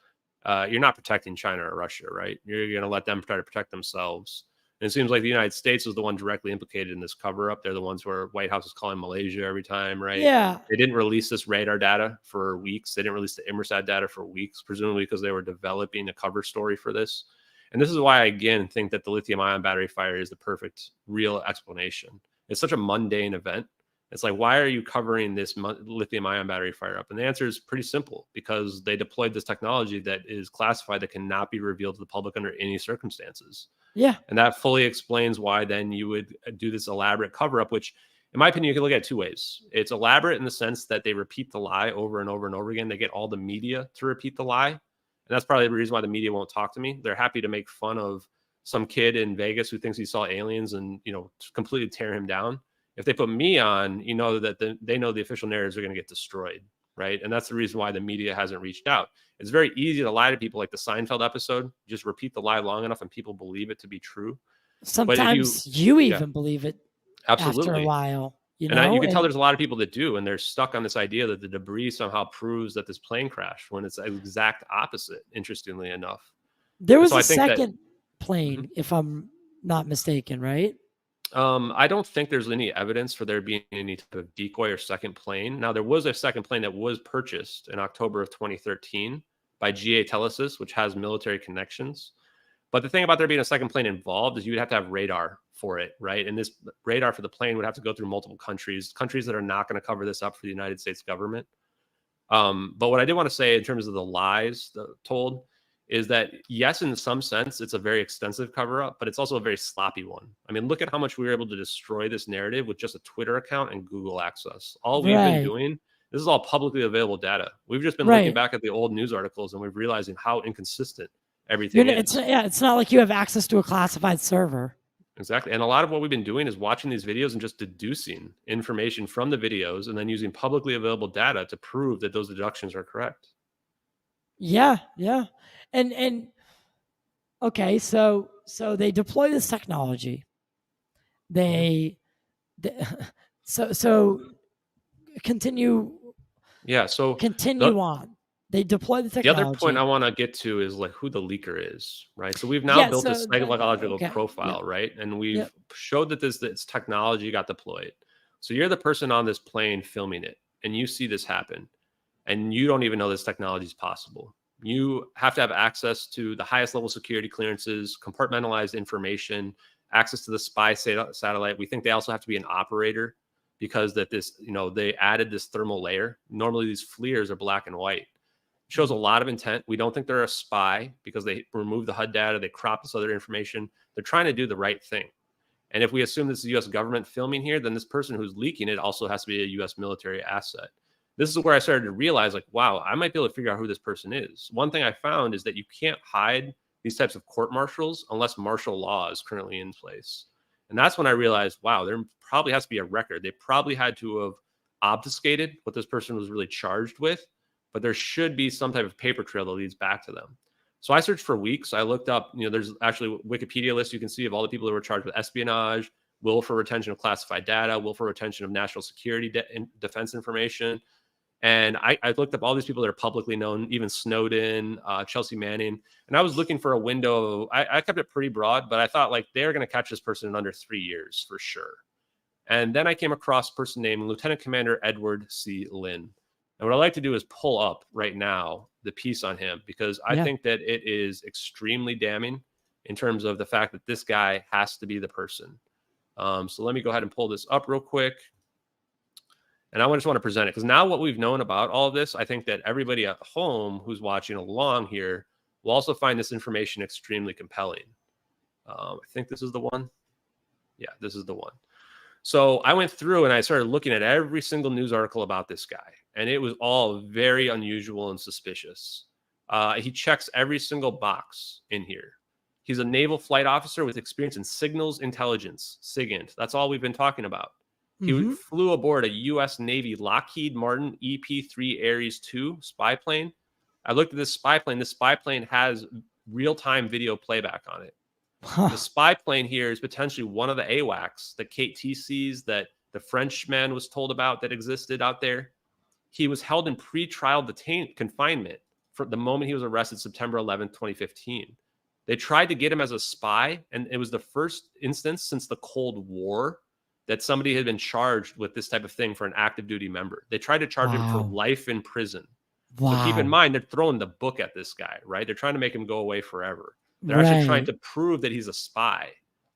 you're not protecting China or Russia, right? You're going to let them try to protect themselves. And it seems like the United States is the one directly implicated in this cover up. They're the ones where White House is calling Malaysia every time, right? Yeah. They didn't release this radar data for weeks. They didn't release the Inmarsat data for weeks, presumably because they were developing a cover story for this. And this is why I, again, think that the lithium ion battery fire is the perfect real explanation. It's such a mundane event. It's like, why are you covering this lithium ion battery fire up? And the answer is pretty simple, because they deployed this technology that is classified, that cannot be revealed to the public under any circumstances. Yeah. And that fully explains why then you would do this elaborate cover up, which, in my opinion, you can look at it two ways. It's elaborate in the sense that they repeat the lie over and over and over again. They get all the media to repeat the lie. And that's probably the reason why the media won't talk to me. They're happy to make fun of some kid in Vegas who thinks he saw aliens and, you know, completely tear him down. If they put me on, you know that they know the official narratives are going to get destroyed, right? And that's the reason why the media hasn't reached out. It's very easy to lie to people, like the Seinfeld episode. Just repeat the lie long enough and people believe it to be true. Sometimes you even believe it absolutely after a while. You and know, you can tell there's a lot of people that do, and they're stuck on this idea that the debris somehow proves that this plane crashed, when it's the exact opposite, interestingly enough. There was a second plane, if I'm not mistaken, right? I don't think there's any evidence for there being any type of decoy or second plane. Now, there was a second plane that was purchased in October of 2013 by GA Telesis, which has military connections. But the thing about there being a second plane involved is you would have to have radar for it, right? And this radar for the plane would have to go through multiple countries that are not going to cover this up for the United States government. But what I did want to say in terms of the lies told is that, yes, in some sense, it's a very extensive cover-up, but it's also a very sloppy one. I mean, look at how much we were able to destroy this narrative with just a Twitter account and Google access. All we've been doing, this is all publicly available data. We've just been looking back at the old news articles, and we're realizing how inconsistent everything is. It's not like you have access to a classified server. Exactly. And a lot of what we've been doing is watching these videos and just deducing information from the videos and then using publicly available data to prove that those deductions are correct. Yeah. And okay, so they deploy this technology. So continue. Yeah. So continue on. They deploy the technology. The other point I want to get to is like who the leaker is, right? So we've now built a psychological profile, right? And we've showed that this technology got deployed. So you're the person on this plane filming it, and you see this happen, and you don't even know this technology is possible. You have to have access to the highest level security clearances, compartmentalized information, access to the spy satellite. We think they also have to be an operator, because that this, you know, they added this thermal layer. Normally these FLIRs are black and white. It shows a lot of intent. We don't think they're a spy because they remove the HUD data, they crop this other information. They're trying to do the right thing. And if we assume this is U.S. government filming here, then this person who's leaking it also has to be a U.S. military asset. This is where I started to realize, like, wow, I might be able to figure out who this person is. One thing I found is that you can't hide these types of court martials unless martial law is currently in place. And that's when I realized, wow, there probably has to be a record. They probably had to have obfuscated what this person was really charged with, but there should be some type of paper trail that leads back to them. So I searched for weeks. I looked up, you know, there's actually a Wikipedia list you can see of all the people who were charged with espionage, willful retention of classified data, willful retention of national security defense information. And I looked up all these people that are publicly known, even Snowden, Chelsea Manning. And I was looking for a window. I kept it pretty broad, but I thought, like, they're going to catch this person in under 3 years for sure. And then I came across a person named Lieutenant Commander Edward C. Lynn. And what I'd like to do is pull up right now the piece on him, because I think that it is extremely damning in terms of the fact that this guy has to be the person. So let me go ahead and pull this up real quick. And I just want to present it, because now what we've known about all of this, I think that everybody at home who's watching along here will also find this information extremely compelling. I think this is the one. Yeah, this is the one. So I went through and I started looking at every single news article about this guy, and it was all very unusual and suspicious. He checks every single box in here. He's a naval flight officer with experience in signals intelligence, SIGINT. That's all we've been talking about. He flew aboard a U.S. Navy Lockheed Martin EP-3 Ares II spy plane. I looked at this spy plane. This spy plane has real-time video playback on it. The spy plane here is potentially one of the AWACS, the KTCs that the Frenchman was told about that existed out there. He was held in pre-trial confinement from the moment he was arrested, September 11th, 2015. They tried to get him as a spy, and it was the first instance since the Cold War that somebody had been charged with this type of thing for an active duty member. They tried to charge him for life in prison. So keep in mind, they're throwing the book at this guy, right? They're trying to make him go away forever. They're actually trying to prove that he's a spy.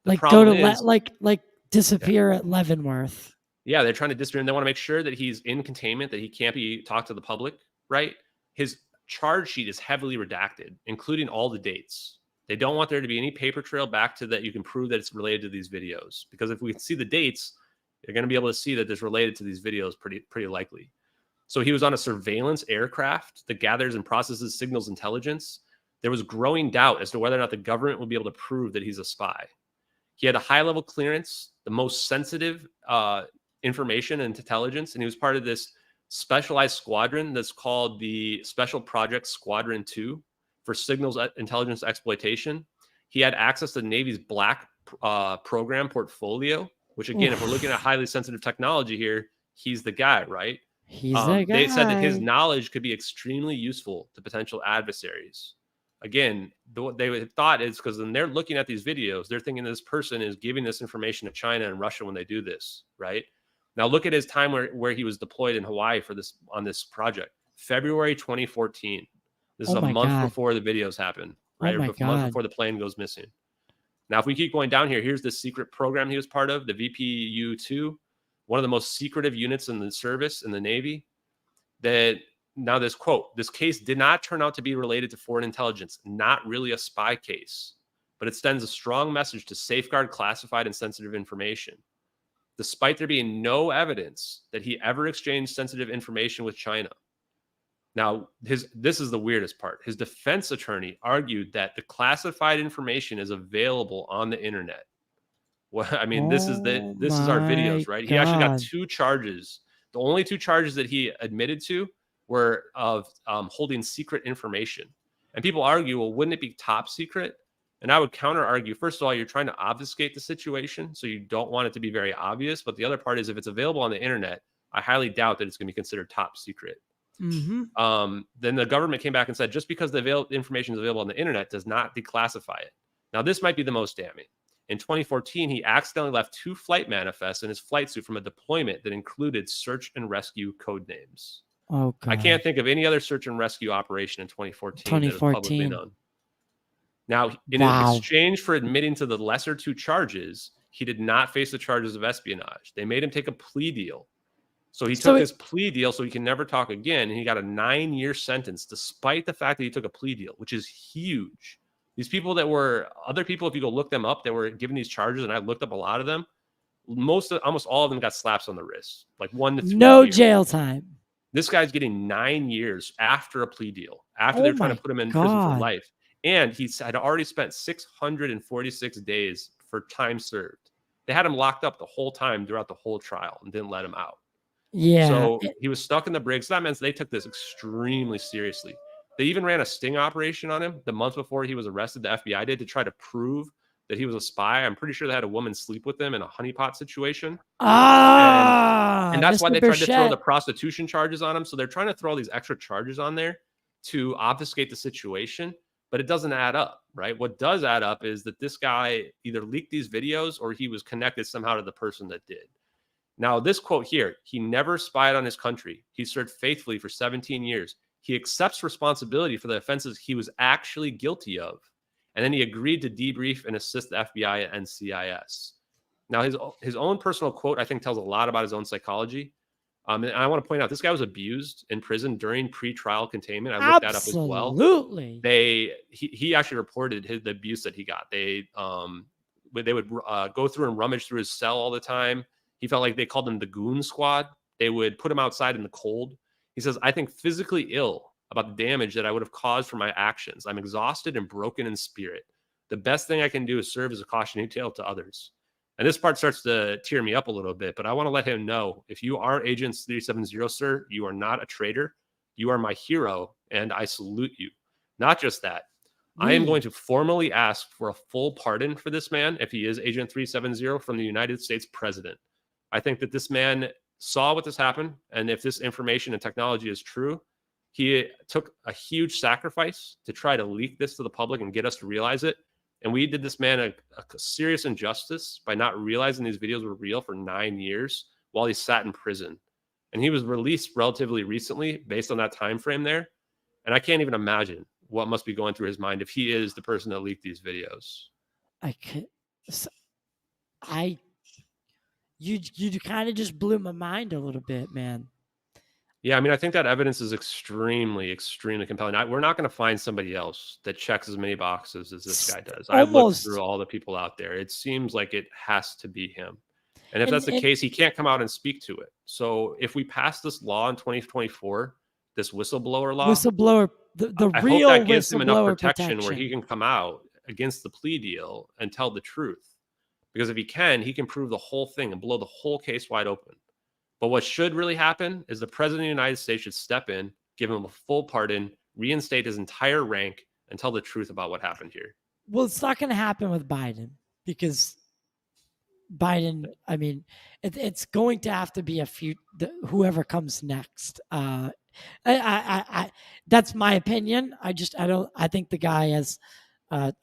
Like go to like disappear at Leavenworth. Yeah, they're trying to disappear, and they want to make sure that he's in containment, that he can't be talked to the public, right? His charge sheet is heavily redacted, including all the dates. They don't want there to be any paper trail back to that you can prove that it's related to these videos. Because if we can see the dates, you're going to be able to see that it's related to these videos pretty likely. So he was on a surveillance aircraft that gathers and processes signals intelligence. There was growing doubt as to whether or not the government would be able to prove that he's a spy. He had a high-level clearance, the most sensitive information and intelligence, and he was part of this specialized squadron that's called the Special Projects Squadron 2 for signals intelligence exploitation. He had access to the Navy's Black program portfolio, which again, if we're looking at highly sensitive technology here, he's the guy, right? He's the guy. They said that his knowledge could be extremely useful to potential adversaries. Again, what they thought is because when they're looking at these videos, they're thinking this person is giving this information to China and Russia when they do this, right? Now look at his time where he was deployed in Hawaii for this on this project, February 2014. This is a month before the videos happen, right? Or a month before the plane goes missing. Now, if we keep going down here, here's the secret program he was part of, the VPU-2, one of the most secretive units in the service in the Navy. That now this quote, this case did not turn out to be related to foreign intelligence, not really a spy case, but it sends a strong message to safeguard classified and sensitive information. Despite there being no evidence that he ever exchanged sensitive information with China. Now, this is the weirdest part. His defense attorney argued that the classified information is available on the internet. Well, I mean, this is our videos, right? He actually got 2 charges. The only 2 charges that he admitted to were of holding secret information. And people argue, well, wouldn't it be top secret? And I would counter argue, first of all, you're trying to obfuscate the situation, so you don't want it to be very obvious. But the other part is if it's available on the internet, I highly doubt that it's going to be considered top secret. Then the government came back and said, just because the information is available on the internet does not declassify it. Now, this might be the most damning. In 2014, he accidentally left 2 flight manifests in his flight suit from a deployment that included search and rescue code names. Oh, God. I can't think of any other search and rescue operation in 2014 that was publicly known. Now, in exchange for admitting to the lesser 2 charges, he did not face the charges of espionage. They made him take a plea deal. So he took his plea deal so he can never talk again, and he got a 9-year sentence despite the fact that he took a plea deal, which is huge. These people that were other people, if you go look them up, that were given these charges, and I looked up a lot of them, almost all of them got slaps on the wrist, like 1 to 3 No years. jail time. This guy's getting 9 years after a plea deal, after they're trying to put him in prison for life. And he had already spent 646 days for time served. They had him locked up the whole time throughout the whole trial and didn't let him out. Yeah. So he was stuck in the brig. So that means they took this extremely seriously. They even ran a sting operation on him the month before he was arrested. The FBI did to try to prove that he was a spy. I'm pretty sure they had a woman sleep with him in a honeypot situation. And that's why they tried to throw the prostitution charges on him. So they're trying to throw all these extra charges on there to obfuscate the situation, but it doesn't add up, right? What does add up is that this guy either leaked these videos or he was connected somehow to the person that did. Now, this quote here, he never spied on his country. He served faithfully for 17 years. He accepts responsibility for the offenses he was actually guilty of. And then he agreed to debrief and assist the FBI and NCIS. Now, his own personal quote, I think, tells a lot about his own psychology. And I want to point out, this guy was abused in prison during pre-trial containment. I looked that up as well. Absolutely. He actually reported the abuse that he got. They would go through and rummage through his cell all the time. He felt like they called him the goon squad. They would put him outside in the cold. He says, I think physically ill about the damage that I would have caused for my actions. I'm exhausted and broken in spirit. The best thing I can do is serve as a cautionary tale to others. And this part starts to tear me up a little bit, but I want to let him know, if you are Agent 370, sir, you are not a traitor. You are my hero, and I salute you. Not just that. I am going to formally ask for a full pardon for this man if he is Agent 370 from the United States president. I think that this man saw what this happened, and if this information and technology is true, he took a huge sacrifice to try to leak this to the public and get us to realize it. And we did this man a serious injustice by not realizing these videos were real for 9 years while he sat in prison. And he was released relatively recently based on that time frame there. And I can't even imagine what must be going through his mind if he is the person that leaked these videos. You kind of just blew my mind a little bit, man. Yeah, I mean, I think that evidence is extremely, extremely compelling. We're not going to find somebody else that checks as many boxes as this guy does. I've looked through all the people out there. It seems like it has to be him. And if that's the case, he can't come out and speak to it. So if we pass this law in 2024, this whistleblower law, I real hope that gives him enough protection where he can come out against the plea deal and tell the truth. Because if he can prove the whole thing and blow the whole case wide open. But what should really happen is the president of the United States should step in, give him a full pardon, reinstate his entire rank, and tell the truth about what happened here. Well, it's not going to happen with Biden because Biden, I mean, it's going to have to be whoever comes next. That's my opinion. I think the guy has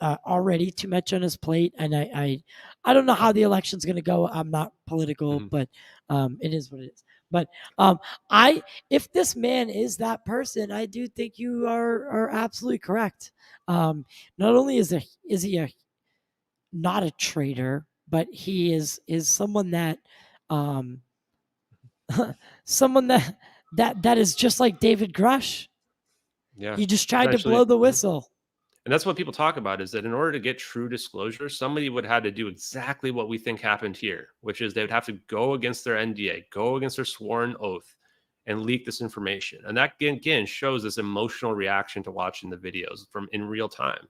already too much on his plate, and I don't know how the election's going to go. I'm not political, but it is what it is. But if this man is that person, I do think you are absolutely correct. Not only is he not a traitor, but he is someone that someone that is just like David Grush. Yeah, he just tried to blow the whistle. And that's what people talk about, is that in order to get true disclosure, somebody would have to do exactly what we think happened here, which is they would have to go against their NDA, go against their sworn oath, and leak this information. And that, again, shows this emotional reaction to watching the videos from in real time.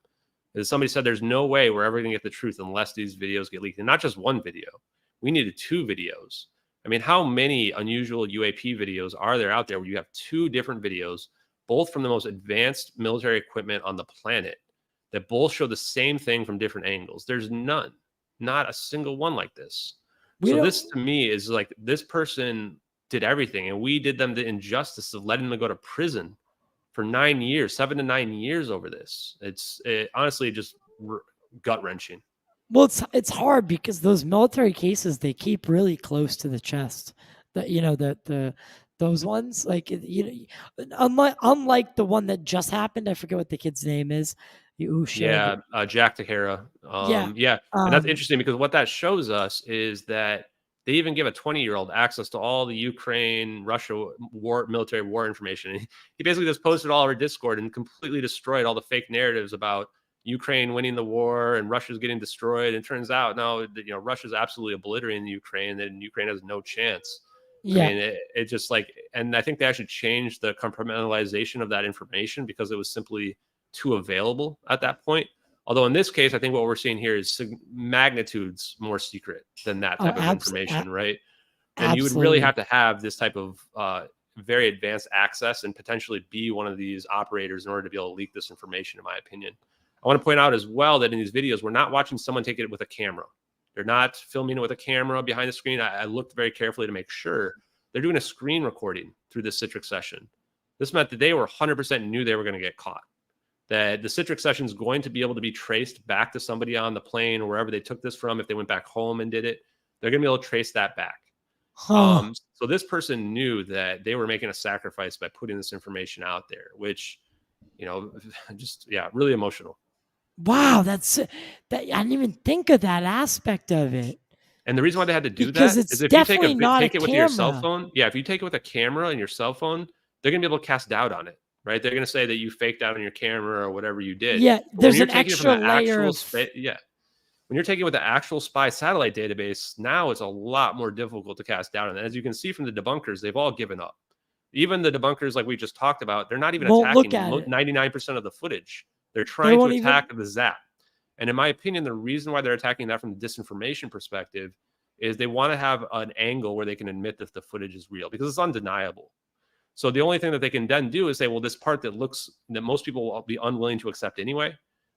As somebody said, there's no way we're ever going to get the truth unless these videos get leaked. And not just one video. We needed 2 videos. I mean, how many unusual UAP videos are there out there where you have 2 different videos, both from the most advanced military equipment on the planet, that both show the same thing from different angles? There's none, not a single one like this. So this to me is like, this person did everything, and we did them the injustice of letting them go to prison for 9 years, 7 to 9 years over this. It's honestly just gut wrenching. Well, it's hard because those military cases, they keep really close to the chest. Those ones, like, unlike the one that just happened, I forget what the kid's name is. Jack Tahara. And that's interesting because what that shows us is that they even give a 20-year-old access to all the Ukraine-Russia military war information. He basically just posted all over Discord and completely destroyed all the fake narratives about Ukraine winning the war and Russia's getting destroyed. And it turns out, no, Russia's absolutely obliterating Ukraine, and Ukraine has no chance. Yeah. I mean, it just like, and I think they actually changed the compartmentalization of that information because it was simply too available at that point. Although in this case, I think what we're seeing here is magnitudes more secret than that type of information, right? And absolutely. You would really have to have this type of very advanced access and potentially be one of these operators in order to be able to leak this information, in my opinion. I want to point out as well that in these videos, we're not watching someone take it with a camera. They're not filming it with a camera behind the screen. I looked very carefully to make sure. They're doing a screen recording through this Citrix session. This meant that they were 100% knew they were going to get caught. That the Citrix session is going to be able to be traced back to somebody on the plane or wherever they took this from. If they went back home and did it, they're going to be able to trace that back. Huh. So this person knew that they were making a sacrifice by putting this information out there, which, you know, just, yeah, really emotional. Wow, that I didn't even think of that aspect of it. And the reason why they had to do Because that it's is if you take definitely not a take it with your cell camera. phone. Yeah, if you take it with a camera and your cell phone, they're gonna be able to cast doubt on it, right? They're gonna say that you faked out on your camera or whatever you did. Yeah, But when there's you're an taking it from extra the layer actual of space, yeah, when you're taking it with the actual spy satellite database, now it's a lot more difficult to cast doubt on it. As you can see from the debunkers, they've all given up. Even the debunkers, like we just talked about, they're not even won't look attacking at it. 99% of the footage. They're They trying to won't even. attack the zap. And in my opinion, the reason why they're attacking that from the disinformation perspective is they want to have an angle where they can admit that the footage is real because it's undeniable. So the only thing that they can then do is say, well, this part that most people will be unwilling to accept anyway,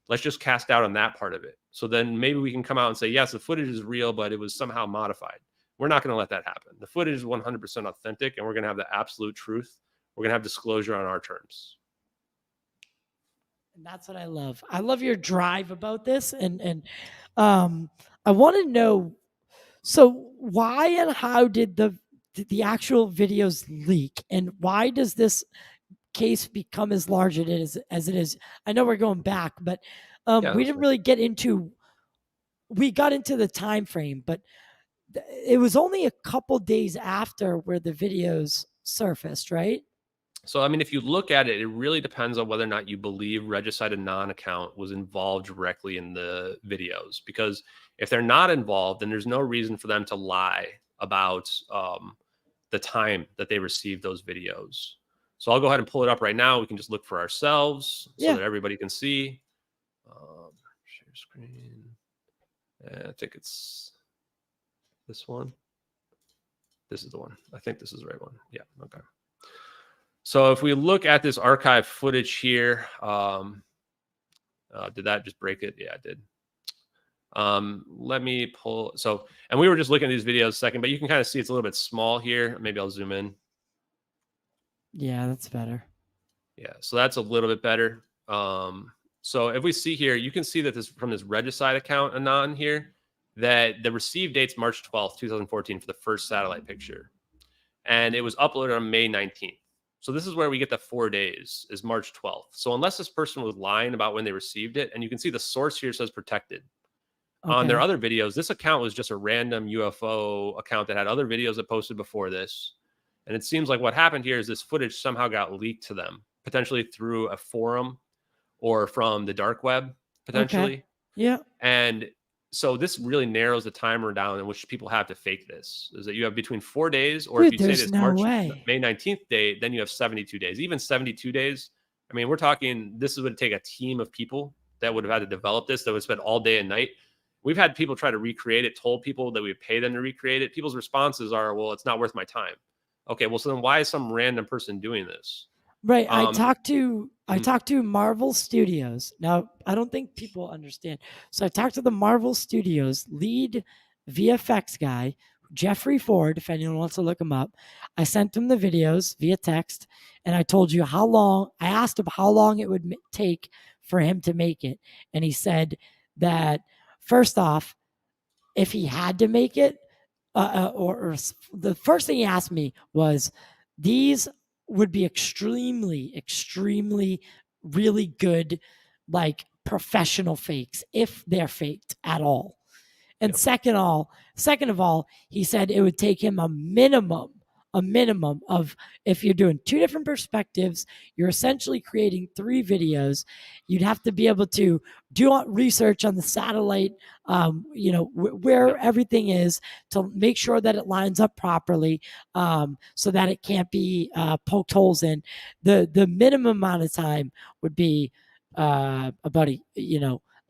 let's just cast doubt on that part of it. So then maybe we can come out and say, yes, the footage is real, but it was somehow modified. We're not going to let that happen. The footage is 100% authentic, and we're going to have the absolute truth. We're going to have disclosure on our terms. And that's what I love. I love your drive about this, and I want to know. So why and how did the actual videos leak, and why does this case become as large as it is? I know we're going back, but Yeah, we didn't really get into. We got into the time frame, but it was only a couple days after where the videos surfaced, right? So, I mean, if you look at it, it really depends on whether or not you believe Regicide Anon account was involved directly in the videos. Because if they're not involved, then there's no reason for them to lie about the time that they received those videos. So I'll go ahead and pull it up right now. We can just look for ourselves so that everybody can see. Share screen. I think it's this one. This is the one. I think this is the right one. Yeah. Okay. So if we look at this archive footage here, did that just break it? Yeah, it did. Let me pull. So, and we were just looking at these videos a second, but you can kind of see it's a little bit small here. Maybe I'll zoom in. Yeah, that's better. Yeah, so that's a little bit better. So if we see here, you can see that this from this Regicide account Anon here, that the receive date's March 12th, 2014 for the first satellite picture. And it was uploaded on May 19th. So this is where we get the 4 days, is March 12th. So unless this person was lying about when they received it, and you can see the source here says protected. Okay. On their other videos, this account was just a random UFO account that had other videos that posted before this. And it seems like what happened here is this footage somehow got leaked to them, potentially through a forum or from the dark web, potentially. Okay. Yeah. And so this really narrows the timer down in which people have to fake this. Is that you have between 4 days, or if you say this May 19th date, then you have 72 days. Even 72 days. I mean, we're talking, this would take a team of people that would have had to develop this, that would spend all day and night. We've had people try to recreate it, told people that we pay them to recreate it. People's responses are, well, it's not worth my time. Okay, well, so then why is some random person doing this? Right. I talked to Marvel Studios. Now, I don't think people understand. So I talked to the Marvel Studios lead VFX guy, Jeffrey Ford, if anyone wants to look him up. I sent him the videos via text, and I told you how long, I asked him how long it would take for him to make it. And he said that, first off, if he had to make it, or the first thing he asked me was, these would be extremely, extremely really good, like professional fakes, if they're faked at all. And second of all, he said it would take him a minimum of, if you're doing 2 different perspectives, you're essentially creating 3 videos. You'd have to be able to do research on the satellite, where everything is, to make sure that it lines up properly, so that it can't be poked holes in. The minimum amount of time would be about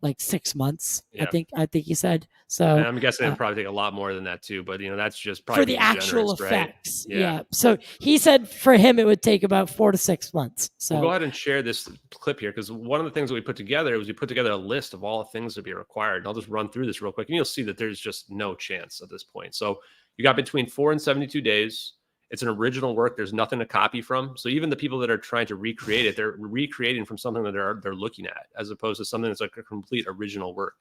like 6 months. Yeah. I think he said. So and I'm guessing it'd probably take a lot more than that too, but that's just probably for the actual generous, effects. Right? Yeah. So he said for him it would take about 4 to 6 months. So we'll go ahead and share this clip here, because one of the things that we put together was we put together a list of all the things that be required. And I'll just run through this real quick, and you'll see that there's just no chance at this point. So you got between 4 and 72 days. It's an original work. There's nothing to copy from. So even the people that are trying to recreate it, they're recreating from something that they're looking at, as opposed to something that's like a complete original work.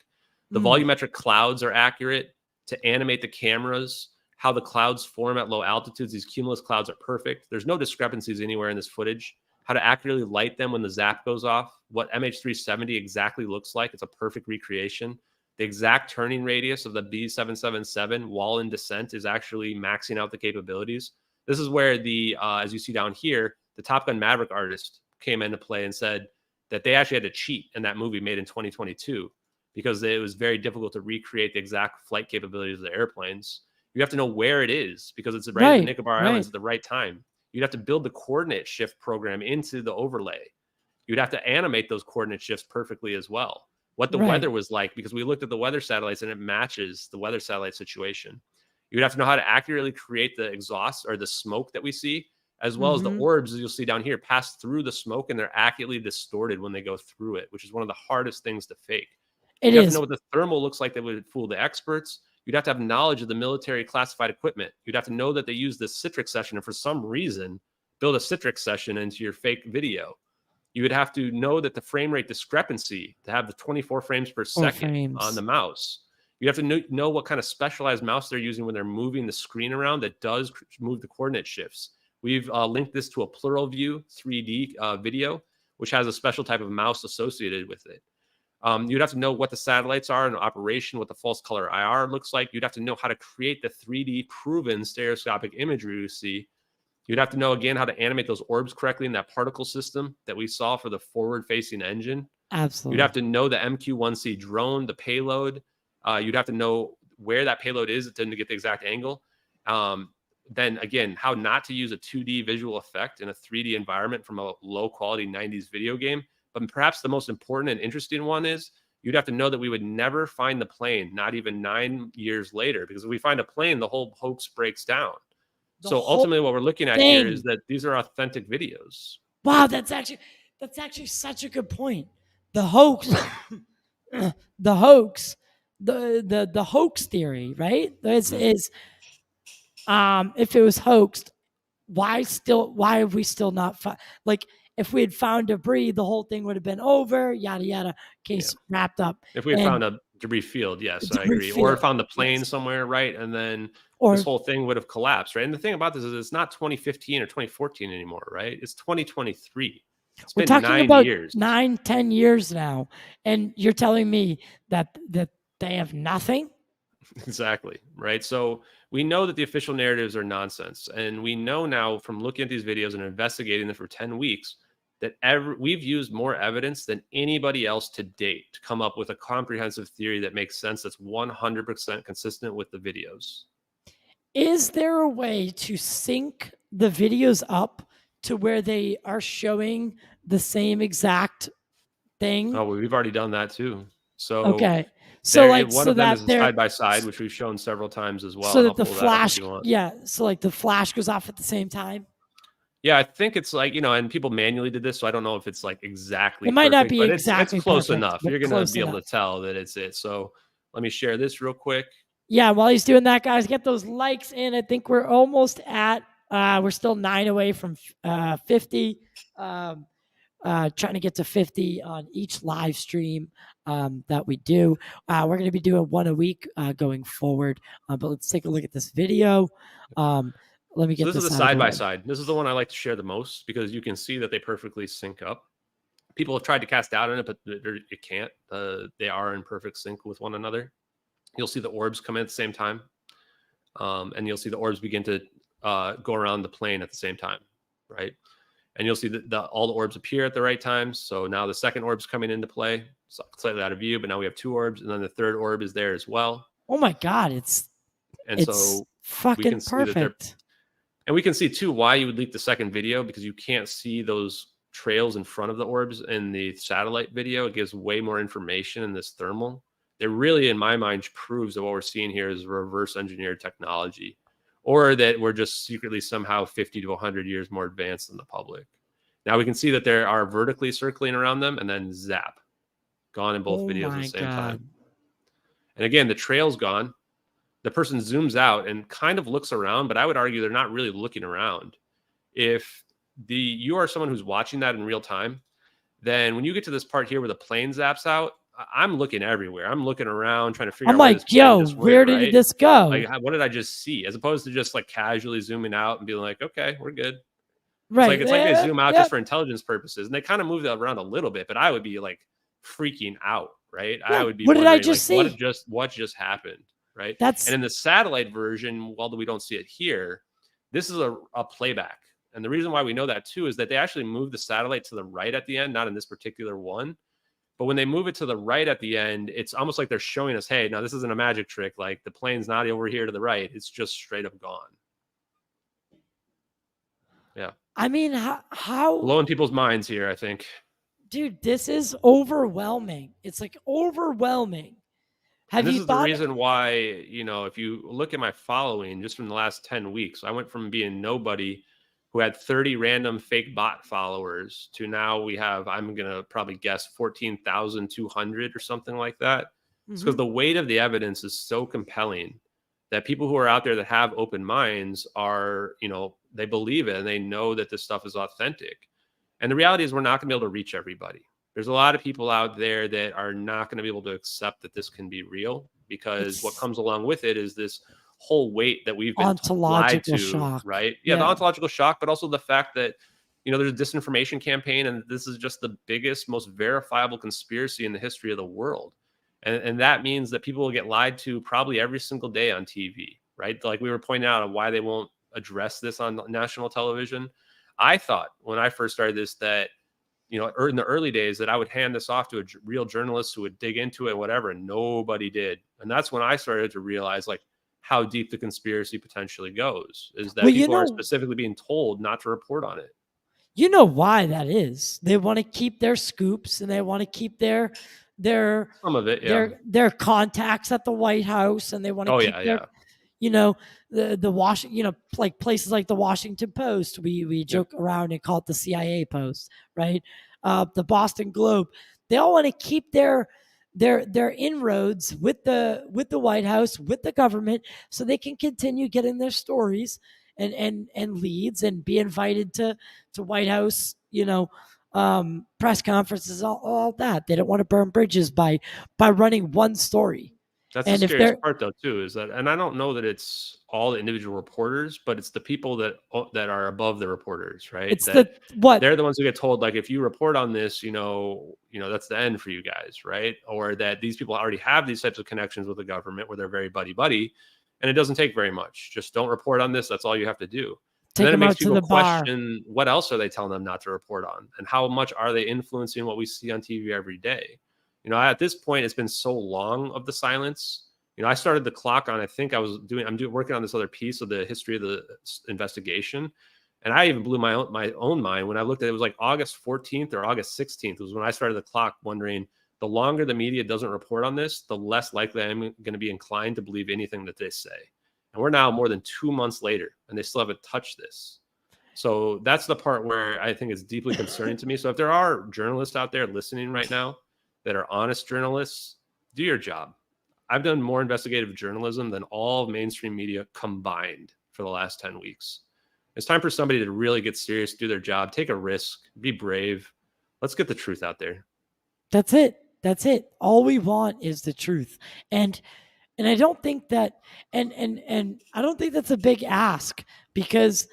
The volumetric clouds are accurate. To animate the cameras, how the clouds form at low altitudes. These cumulus clouds are perfect. There's no discrepancies anywhere in this footage. How to accurately light them when the zap goes off, what MH370 exactly looks like. It's a perfect recreation. The exact turning radius of the B777 while in descent is actually maxing out the capabilities. This is where the, as you see down here, the Top Gun Maverick artist came into play and said that they actually had to cheat in that movie made in 2022 because it was very difficult to recreate the exact flight capabilities of the airplanes. You have to know where it is because it's right at the Nicobar Islands at the right time. You'd have to build the coordinate shift program into the overlay. You'd have to animate those coordinate shifts perfectly as well. What the weather was like, because we looked at the weather satellites and it matches the weather satellite situation. You'd have to know how to accurately create the exhaust or the smoke that we see, as well as the orbs, as you'll see down here, pass through the smoke and they're accurately distorted when they go through it, which is one of the hardest things to fake. You'd have to know what the thermal looks like that would fool the experts. You'd have to have knowledge of the military classified equipment. You'd have to know that they use the Citrix session and for some reason build a Citrix session into your fake video. You would have to know that the frame rate discrepancy to have the 24 frames per second on the mouse. You have to know what kind of specialized mouse they're using when they're moving the screen around that does move the coordinate shifts. We've linked this to a plural view 3D video, which has a special type of mouse associated with it. You'd have to know what the satellites are in operation, what the false color IR looks like. You'd have to know how to create the 3D proven stereoscopic imagery you see. You'd have to know, again, how to animate those orbs correctly in that particle system that we saw for the forward-facing engine. Absolutely. You'd have to know the MQ-1C drone, the payload. You'd have to know where that payload is to get the exact angle. Then, again, how not to use a 2D visual effect in a 3D environment from a low-quality 90s video game. But perhaps the most important and interesting one is you'd have to know that we would never find the plane, not even 9 years later, because if we find a plane, the whole hoax breaks down. So ultimately what we're looking at here is that these are authentic videos. Wow, that's actually such a good point. The hoax, the hoax, the hoax theory, right? Is if it was hoaxed, why have we still not like if we had found debris, the whole thing would have been over, yada yada, case wrapped up. If we had found a debris field, yes, I agree. Or found the plane somewhere, right? And then this whole thing would have collapsed, right? And the thing about this is it's not 2015 or 2014 anymore, right? It's 2023. It's been 9 years. 9-10 years now. And you're telling me that they have nothing? Exactly, right? So we know that the official narratives are nonsense. And we know now from looking at these videos and investigating them for 10 weeks that we've used more evidence than anybody else to date to come up with a comprehensive theory that makes sense, that's 100% consistent with the videos. Is there a way to sync the videos up to where they are showing the same exact thing? Oh, we've already done that too. So okay, so like one of them is side by side, which we've shown several times as well. So that the flash, so like the flash goes off at the same time. Yeah, I think it's like, and people manually did this, so I don't know if it's like exactly. It might not be but exactly it's close perfect, enough. You're gonna be able to tell that it's it. So let me share this real quick. Yeah, while he's doing that, guys, get those likes in. I think we're almost at. We're still 9 away from 50. Trying to get to 50 on each live stream that we do. We're going to be doing one a week going forward. But let's take a look at this video. Let me get this is the side by side. This is the one I like to share the most because you can see that they perfectly sync up. People have tried to cast doubt on it, but it can't. They are in perfect sync with one another. You'll see the orbs come in at the same time. And you'll see the orbs begin to go around the plane at the same time, right? And you'll see that all the orbs appear at the right times. So now the second orb's coming into play, slightly out of view, but now we have 2 orbs, and then the third orb is there as well. Oh my God, it's fucking perfect. And we can see too why you would leak the second video, because you can't see those trails in front of the orbs in the satellite video. It gives way more information in this thermal. It really, in my mind, proves that what we're seeing here is reverse engineered technology, or that we're just secretly somehow 50 to 100 years more advanced than the public. Now we can see that there are vertically circling around them and then zap, gone in both videos at the same time. And again, the trail's gone. The person zooms out and kind of looks around, but I would argue they're not really looking around. If you are someone who's watching that in real time, then when you get to this part here where the plane zaps out, I'm looking everywhere. I'm looking around trying to figure I'm out where like, this plane yo, just went, where did right? this go? Like, what did I just see? As opposed to just like casually zooming out and being like, okay, we're good. Right. It's like they zoom out just for intelligence purposes, and they kind of move that around a little bit. But I would be like freaking out, right? Yeah. I would be What did I wondering like, just see? what just happened, right? That's And in the satellite version, although we don't see it here, this is a playback. And the reason why we know that too is that they actually move the satellite to the right at the end, not in this particular one. But when they move it to the right at the end, it's almost like they're showing us, hey, now this isn't a magic trick. Like the plane's not over here to the right. It's just straight up gone. Yeah. I mean, how Blowing people's minds here, I think. dude, this is overwhelming. It's like overwhelming. Have And this you is the thought reason why, you know, if you look at my following just from the last 10 weeks, I went from being nobody who had 30 random fake bot followers to now we have, I'm going to probably guess 14,200 or something like that. It's because the weight of the evidence is so compelling that people who are out there that have open minds are, you know, they believe it and they know that this stuff is authentic. And the reality is we're not going to be able to reach everybody. There's a lot of people out there that are not going to be able to accept that this can be real because what comes along with it is this whole weight that we've been lied ontological to, shock? right? Yeah, the ontological shock, but also the fact that, you know, there's a disinformation campaign and this is just the biggest, most verifiable conspiracy in the history of the world. And that means that people will get lied to probably every single day on TV, right? Like we were pointing out on why they won't address this on national television. I thought when I first started this that, you know, in the early days that I would hand this off to a real journalist who would dig into it, whatever, and nobody did. And that's when I started to realize like how deep the conspiracy potentially goes, is that people are specifically being told not to report on it. You know why that is? They want to keep their scoops and they want to keep their some of it, their contacts at the White House, and they want to keep their you know, the Washington, you know, like places like the Washington Post. We joke around and call it the CIA Post, right? The Boston Globe. They all want to keep their inroads with the White House, with the government, so they can continue getting their stories and leads and be invited to White House, you know, press conferences, all that. They don't want to burn bridges by running one story. That's the scariest part, though, too, is that, and I don't know that it's all the individual reporters, but it's the people that are above the reporters, right? It's they're the ones who get told, like, if you report on this, you know, that's the end for you guys, right? Or that these people already have these types of connections with the government where they're very buddy, and it doesn't take very much. Just don't report on this. That's all you have to do. And then it makes people question what else are they telling them not to report on, and how much are they influencing what we see on TV every day? You know, at this point, it's been so long of the silence. You know, I started the clock on, I think I'm working on this other piece of the history of the investigation. And I even blew my own mind when I looked at it. It was like August 14th or August 16th was when I started the clock, wondering the longer the media doesn't report on this, the less likely I'm going to be inclined to believe anything that they say. And we're now more than 2 months later and they still haven't touched this. So that's the part where I think is deeply concerning to me. So if there are journalists out there listening right now that are honest journalists, do your job. I've done more investigative journalism than all of mainstream media combined for the last 10 weeks. It's time for somebody to really get serious, do their job, take a risk, be brave. Let's get the truth out there. That's it. That's it. All we want is the truth. And I don't think that, and I don't think that's a big ask, because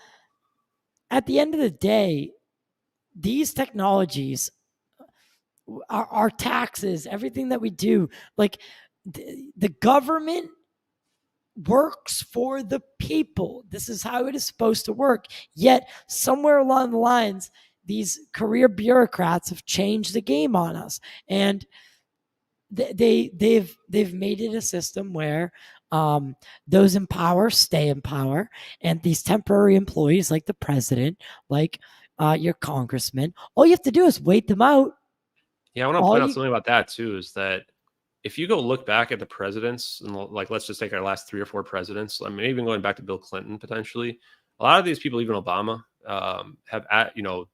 at the end of the day, these technologies, our taxes, everything that we do, like the government works for the people. This is how it is supposed to work. Yet somewhere along the lines, these career bureaucrats have changed the game on us, and they've made it a system where those in power stay in power, and these temporary employees, like the president, like your congressman, all you have to do is wait them out. Yeah, I want to point out something about that too, is that if you go look back at the presidents, and like, let's just take our last 3 or 4 presidents, I mean, even going back to Bill Clinton, potentially, a lot of these people, even Obama,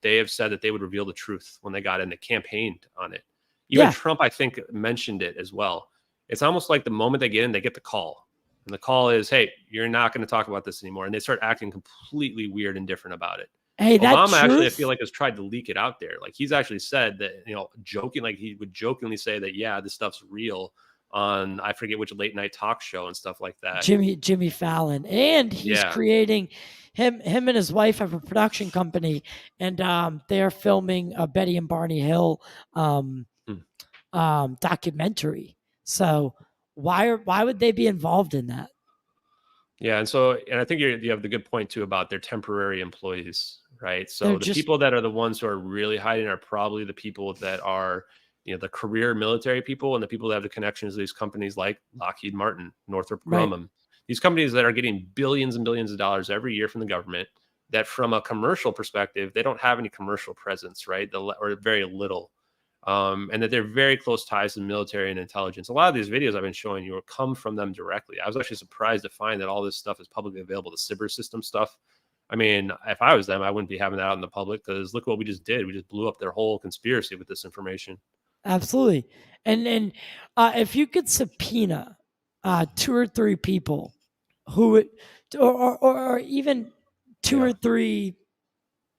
they have said that they would reveal the truth when they got in. They campaigned on it. Even Trump, I think, mentioned it as well. It's almost like the moment they get in, they get the call. And the call is, hey, you're not going to talk about this anymore. And they start acting completely weird and different about it. Hey, that Obama actually, I truth. feel like, has tried to leak it out there. Like he's actually said that, joking, like he would jokingly say that, yeah, this stuff's real on, I forget which late night talk show and stuff like that. Jimmy Fallon, and he's Yeah. creating him and his wife have a production company, and they are filming a Betty and Barney Hill documentary. So why would they be involved in that? Yeah, and I think you have the good point too about their temporary employees, right? They're So the just people that are the ones who are really hiding are probably the people that are, the career military people and the people that have the connections to these companies like Lockheed Martin, Northrop right. Grumman, these companies that are getting billions and billions of dollars every year from the government. That from a commercial perspective, they don't have any commercial presence, right? Or very little. And that they're very close ties to the military and intelligence. A lot of these videos I've been showing you come from them directly. I was actually surprised to find that all this stuff is publicly available. The Cbers system stuff. I mean, if I was them, I wouldn't be having that out in the public because look what we just did. We just blew up their whole conspiracy with this information. Absolutely. And if you could subpoena 2 or 3 people who would, or even 2 or 3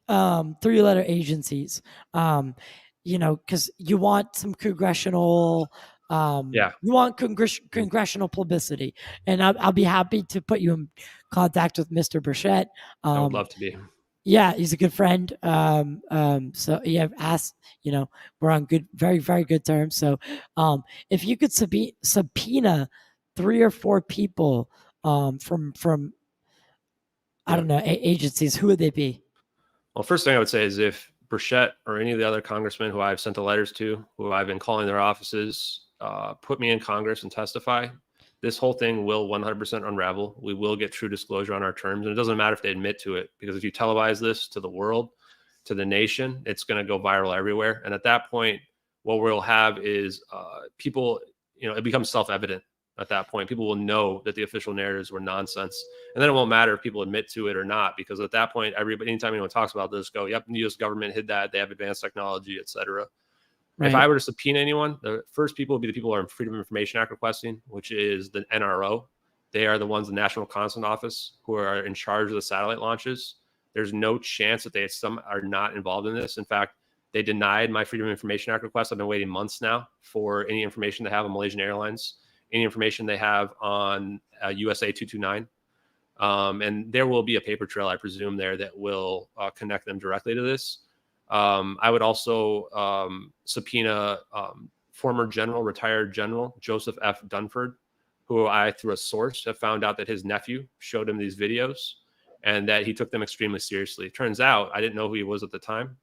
3-letter agencies, because you want some congressional, you want congressional publicity, and I'll be happy to put you in contact with Mr. Burchett. I would love to be. Yeah, he's a good friend. So yeah, we're on very, very good terms. So, if you could subpoena 3 or 4 people, from I don't know, agencies, who would they be? Well, first thing I would say is if Burchett or any of the other congressmen who I've sent the letters to, who I've been calling their offices, put me in Congress and testify, this whole thing will 100% unravel. We will get true disclosure on our terms. And it doesn't matter if they admit to it, because if you televise this to the world, to the nation, it's going to go viral everywhere. And at that point, what we'll have is people, it becomes self-evident at that point. People will know that the official narratives were nonsense. And then it won't matter if people admit to it or not, because at that point, anytime anyone talks about this, go, yep, the U.S. government hid that. They have advanced technology, et cetera. Right. If I were to subpoena anyone, the first people would be the people who are in Freedom of Information Act requesting, which is the NRO. They are the ones, the National Consulate Office, who are in charge of the satellite launches. There's no chance that some are not involved in this. In fact, they denied my Freedom of Information Act request. I've been waiting months now for any information they have on Malaysian Airlines, any information they have on USA 229. And there will be a paper trail, I presume, there that will connect them directly to this. I would also subpoena former retired General Joseph F. Dunford, who I, through a source, have found out that his nephew showed him these videos and that he took them extremely seriously. Turns out I didn't know who he was at the time.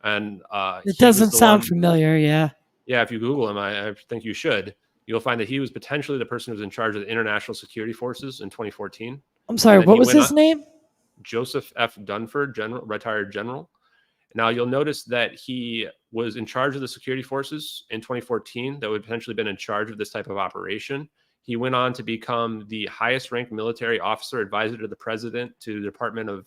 And it doesn't sound familiar. Yeah. Yeah. If you Google him, I think you should. You'll find that he was potentially the person who was in charge of the International Security Forces in 2014. I'm sorry, what was his name? Joseph F. Dunford, retired general. Now, you'll notice that he was in charge of the security forces in 2014 that would potentially been in charge of this type of operation. He went on to become the highest ranked military officer advisor to the president, to the Department of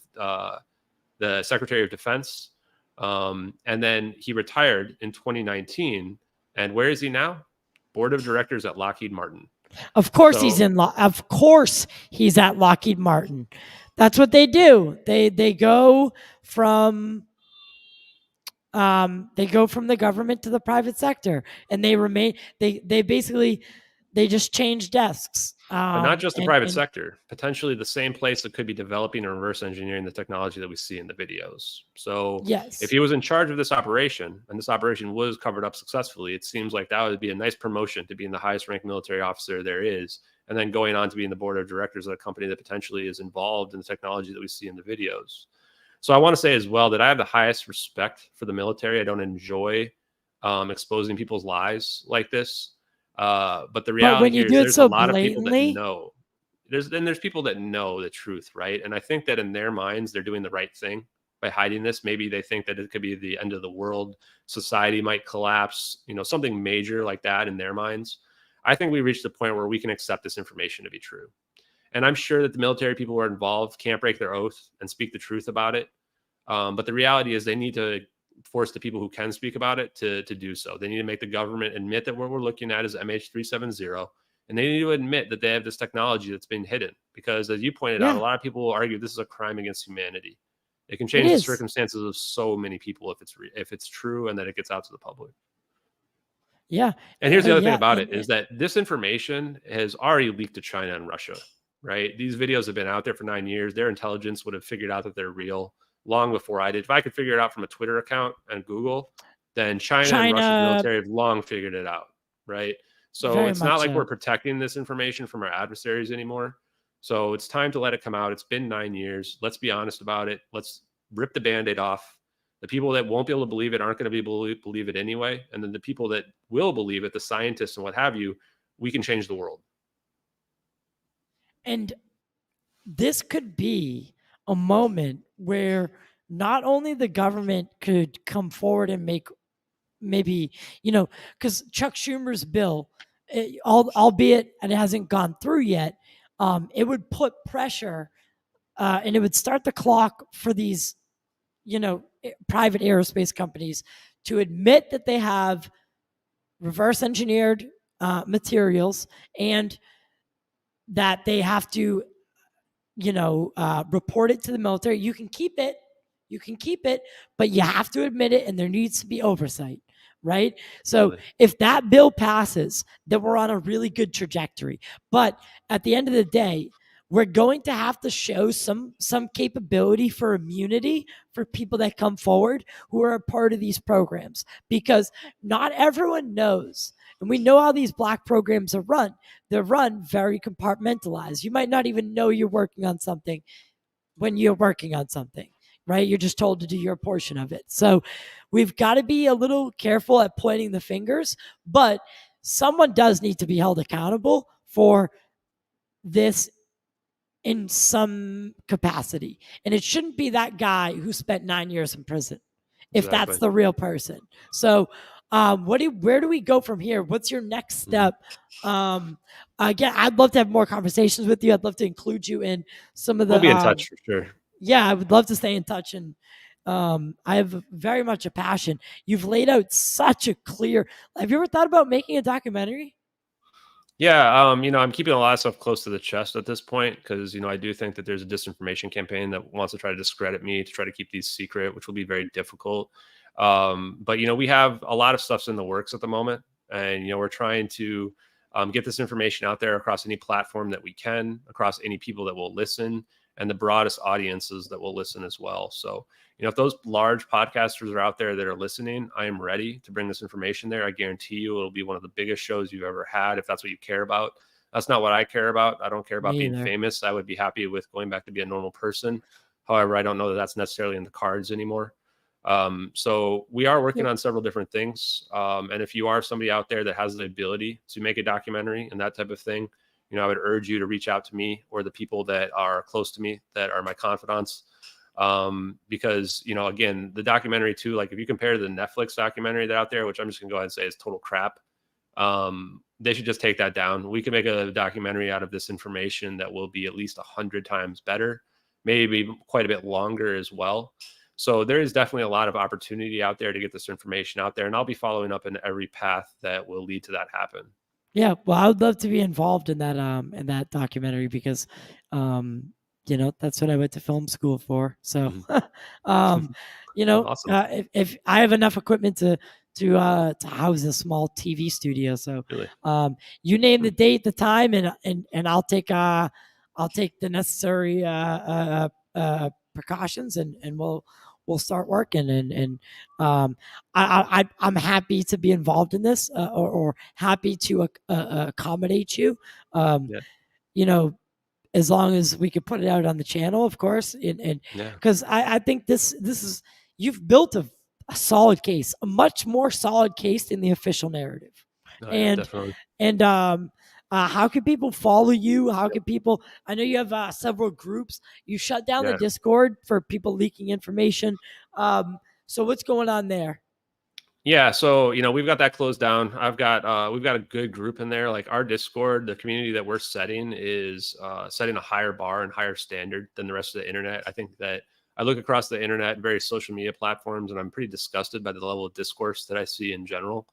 the Secretary of Defense. And then he retired in 2019. And where is he now? Board of directors at Lockheed Martin. Of course of course he's at Lockheed Martin. That's what they do. They go from the government to the private sector, and they remain. They basically just change desks. But not just the private sector, potentially the same place that could be developing or reverse engineering the technology that we see in the videos. So yes, if he was in charge of this operation and this operation was covered up successfully, it seems like that would be a nice promotion to being the highest ranked military officer there is, and then going on to be in the board of directors of a company that potentially is involved in the technology that we see in the videos. So I want to say as well that I have the highest respect for the military. I don't enjoy exposing people's lies like this. But the reality is there's a lot of people that know. There's people that know the truth, right? And I think that in their minds, they're doing the right thing by hiding this. Maybe they think that it could be the end of the world. Society might collapse, something major like that in their minds. I think we reached the point where we can accept this information to be true. And I'm sure that the military people who are involved can't break their oath and speak the truth about it. But the reality is they need to force the people who can speak about it to do so. They need to make the government admit that what we're looking at is MH370, and they need to admit that they have this technology that's been hidden. Because as you pointed out, a lot of people will argue this is a crime against humanity. It can It change the is. circumstances of so many people if it's true and that it gets out to the public. Yeah. And here's the other thing Yeah. about it is that this information has already leaked to China and Russia, right? These videos have been out there for 9 years. Their intelligence would have figured out that they're real long before I did. If I could figure it out from a Twitter account and Google, then China and Russia's China, military have long figured it out, right? So very it's not much like we're so. protecting this information from our adversaries anymore. So it's time to let it come out. It's been 9 years. Let's be honest about it. Let's rip the Band-Aid off. The people that won't be able to believe it aren't going to be able to believe it anyway. And then the people that will believe it, the scientists and what have you, we can change the world. And this could be a moment where not only the government could come forward and make maybe, because Chuck Schumer's bill, albeit it hasn't gone through yet, it would put pressure and it would start the clock for these, private aerospace companies to admit that they have reverse engineered materials and that they have to report it to the military. You can keep it, but you have to admit it, and there needs to be oversight, right? So if that bill passes, then we're on a really good trajectory. But at the end of the day, we're going to have to show some capability for immunity for people that come forward who are a part of these programs, because not everyone knows. And we know how these black programs are run. They're run very compartmentalized. You might not even know you're working on something when you're working on something, right? You're just told to do your portion of it. So we've got to be a little careful at pointing the fingers, but someone does need to be held accountable for this in some capacity. And it shouldn't be that guy who spent 9 years in prison, if that's the real person. So where do we go from here? What's your next step? Again, I'd love to have more conversations with you. I'd love to include you in some of the. We'll be in touch for sure. Yeah, I would love to stay in touch, and I have very much a passion. You've laid out such a clear. Have you ever thought about making a documentary? Yeah, I'm keeping a lot of stuff close to the chest at this point because, I do think that there's a disinformation campaign that wants to try to discredit me, to try to keep these secret, which will be very difficult. But, we have a lot of stuff's in the works at the moment, and, we're trying to get this information out there across any platform that we can, across any people that will listen, and the broadest audiences that will listen as well. So, if those large podcasters are out there that are listening, I am ready to bring this information there. I guarantee you it'll be one of the biggest shows you've ever had, if that's what you care about. That's not what I care about. I don't care about being famous. I would be happy with going back to be a normal person. However, I don't know that that's necessarily in the cards anymore. So we are working on several different things. And if you are somebody out there that has the ability to make a documentary and that type of thing, I would urge you to reach out to me or the people that are close to me that are my confidants. Because, again, the documentary too, like if you compare to the Netflix documentary that out there, which I'm just gonna go ahead and say is total crap. They should just take that down. We can make a documentary out of this information that will be at least 100 times better, maybe quite a bit longer as well. So there is definitely a lot of opportunity out there to get this information out there. And I'll be following up in every path that will lead to that happen. Yeah, well, I would love to be involved in that documentary because, that's what I went to film school for. So, Awesome. if I have enough equipment to house a small TV studio, so Really? You name the date, the time, and I'll take the necessary precautions, and we'll start working. And I'm happy to be involved in this, or happy to accommodate you. As long as we could put it out on the channel, of course. And because I think this is, you've built a solid case, a much more solid case than the official narrative. Definitely. And how can people follow you? How can people? I know you have several groups. You shut down the Discord for people leaking information. So what's going on there? Yeah, so we've got that closed down. we've got a good group in there. Like our Discord, the community that we're setting is setting a higher bar and higher standard than the rest of the internet. I think that I look across the internet, various social media platforms, and I'm pretty disgusted by the level of discourse that I see in general.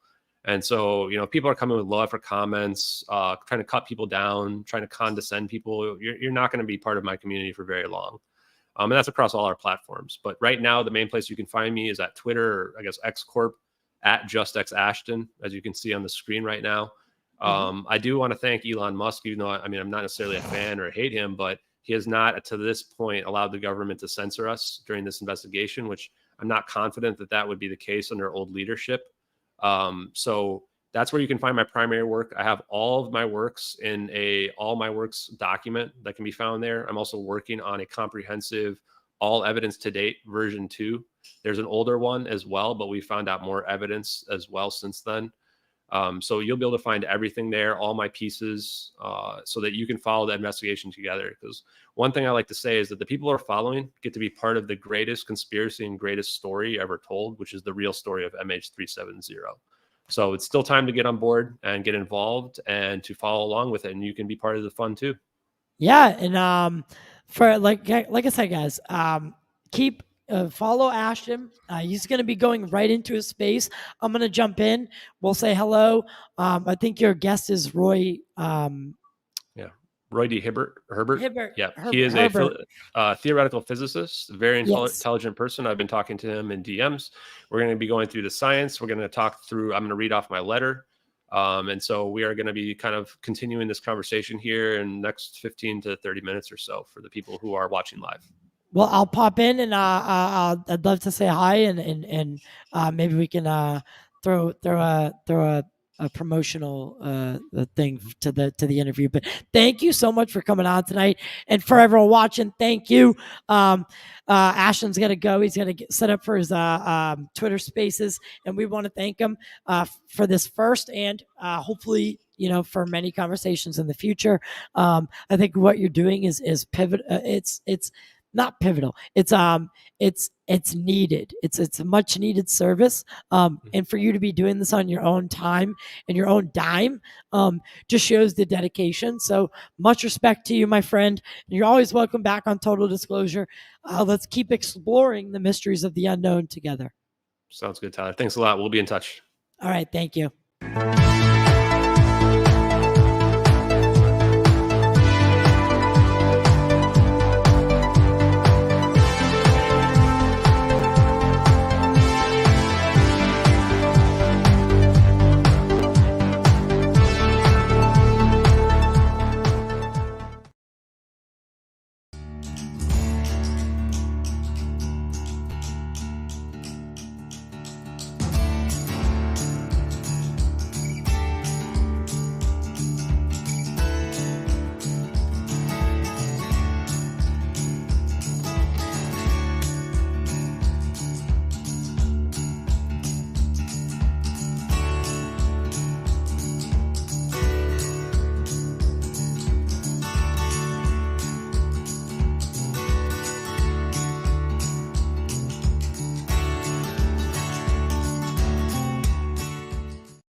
And so, people are coming with low effort comments, trying to cut people down, trying to condescend people. You're not going to be part of my community for very long. And that's across all our platforms. But right now, the main place you can find me is at Twitter, or I guess X Corp, at JustXAshton, as you can see on the screen right now. I do want to thank Elon Musk, even though I'm not necessarily a fan or hate him, but he has not to this point allowed the government to censor us during this investigation, which I'm not confident that that would be the case under old leadership. So that's where you can find my primary work. I have all of my works in a all my works document that can be found there. I'm also working on a comprehensive all evidence to date version 2. There's an older one as well, but we found out more evidence as well since then. So you'll be able to find everything there, all my pieces, so that you can follow the investigation together. Because one thing I like to say is that the people who are following get to be part of the greatest conspiracy and greatest story ever told, which is the real story of MH370. So it's still time to get on board and get involved and to follow along with it. And you can be part of the fun too. Yeah. And for like I said, guys, keep follow Ashton. He's going to be going right into his space. I'm going to jump in. We'll say hello. I think your guest is Roy. Roy D. Herbert. Yeah, Herbert, he is a theoretical physicist, very intelligent person. I've been talking to him in DMs. We're going to be going through the science. We're going to talk through, I'm going to read off my letter. And so we are going to be kind of continuing this conversation here in the next 15 to 30 minutes or so for the people who are watching live. Well, I'll pop in and I'd love to say hi and maybe we can throw a promotional thing to the interview. But thank you so much for coming on tonight, and for everyone watching, thank you. Ashton's gonna go. He's gonna get set up for his Twitter Spaces, and we want to thank him for this first and hopefully for many conversations in the future. I think what you're doing is pivot. It's not pivotal. It's needed. It's a much needed service. And for you to be doing this on your own time and your own dime, just shows the dedication. So much respect to you, my friend. You're always welcome back on Total Disclosure. Let's keep exploring the mysteries of the unknown together. Sounds good, Tyler. Thanks a lot. We'll be in touch. All right. Thank you.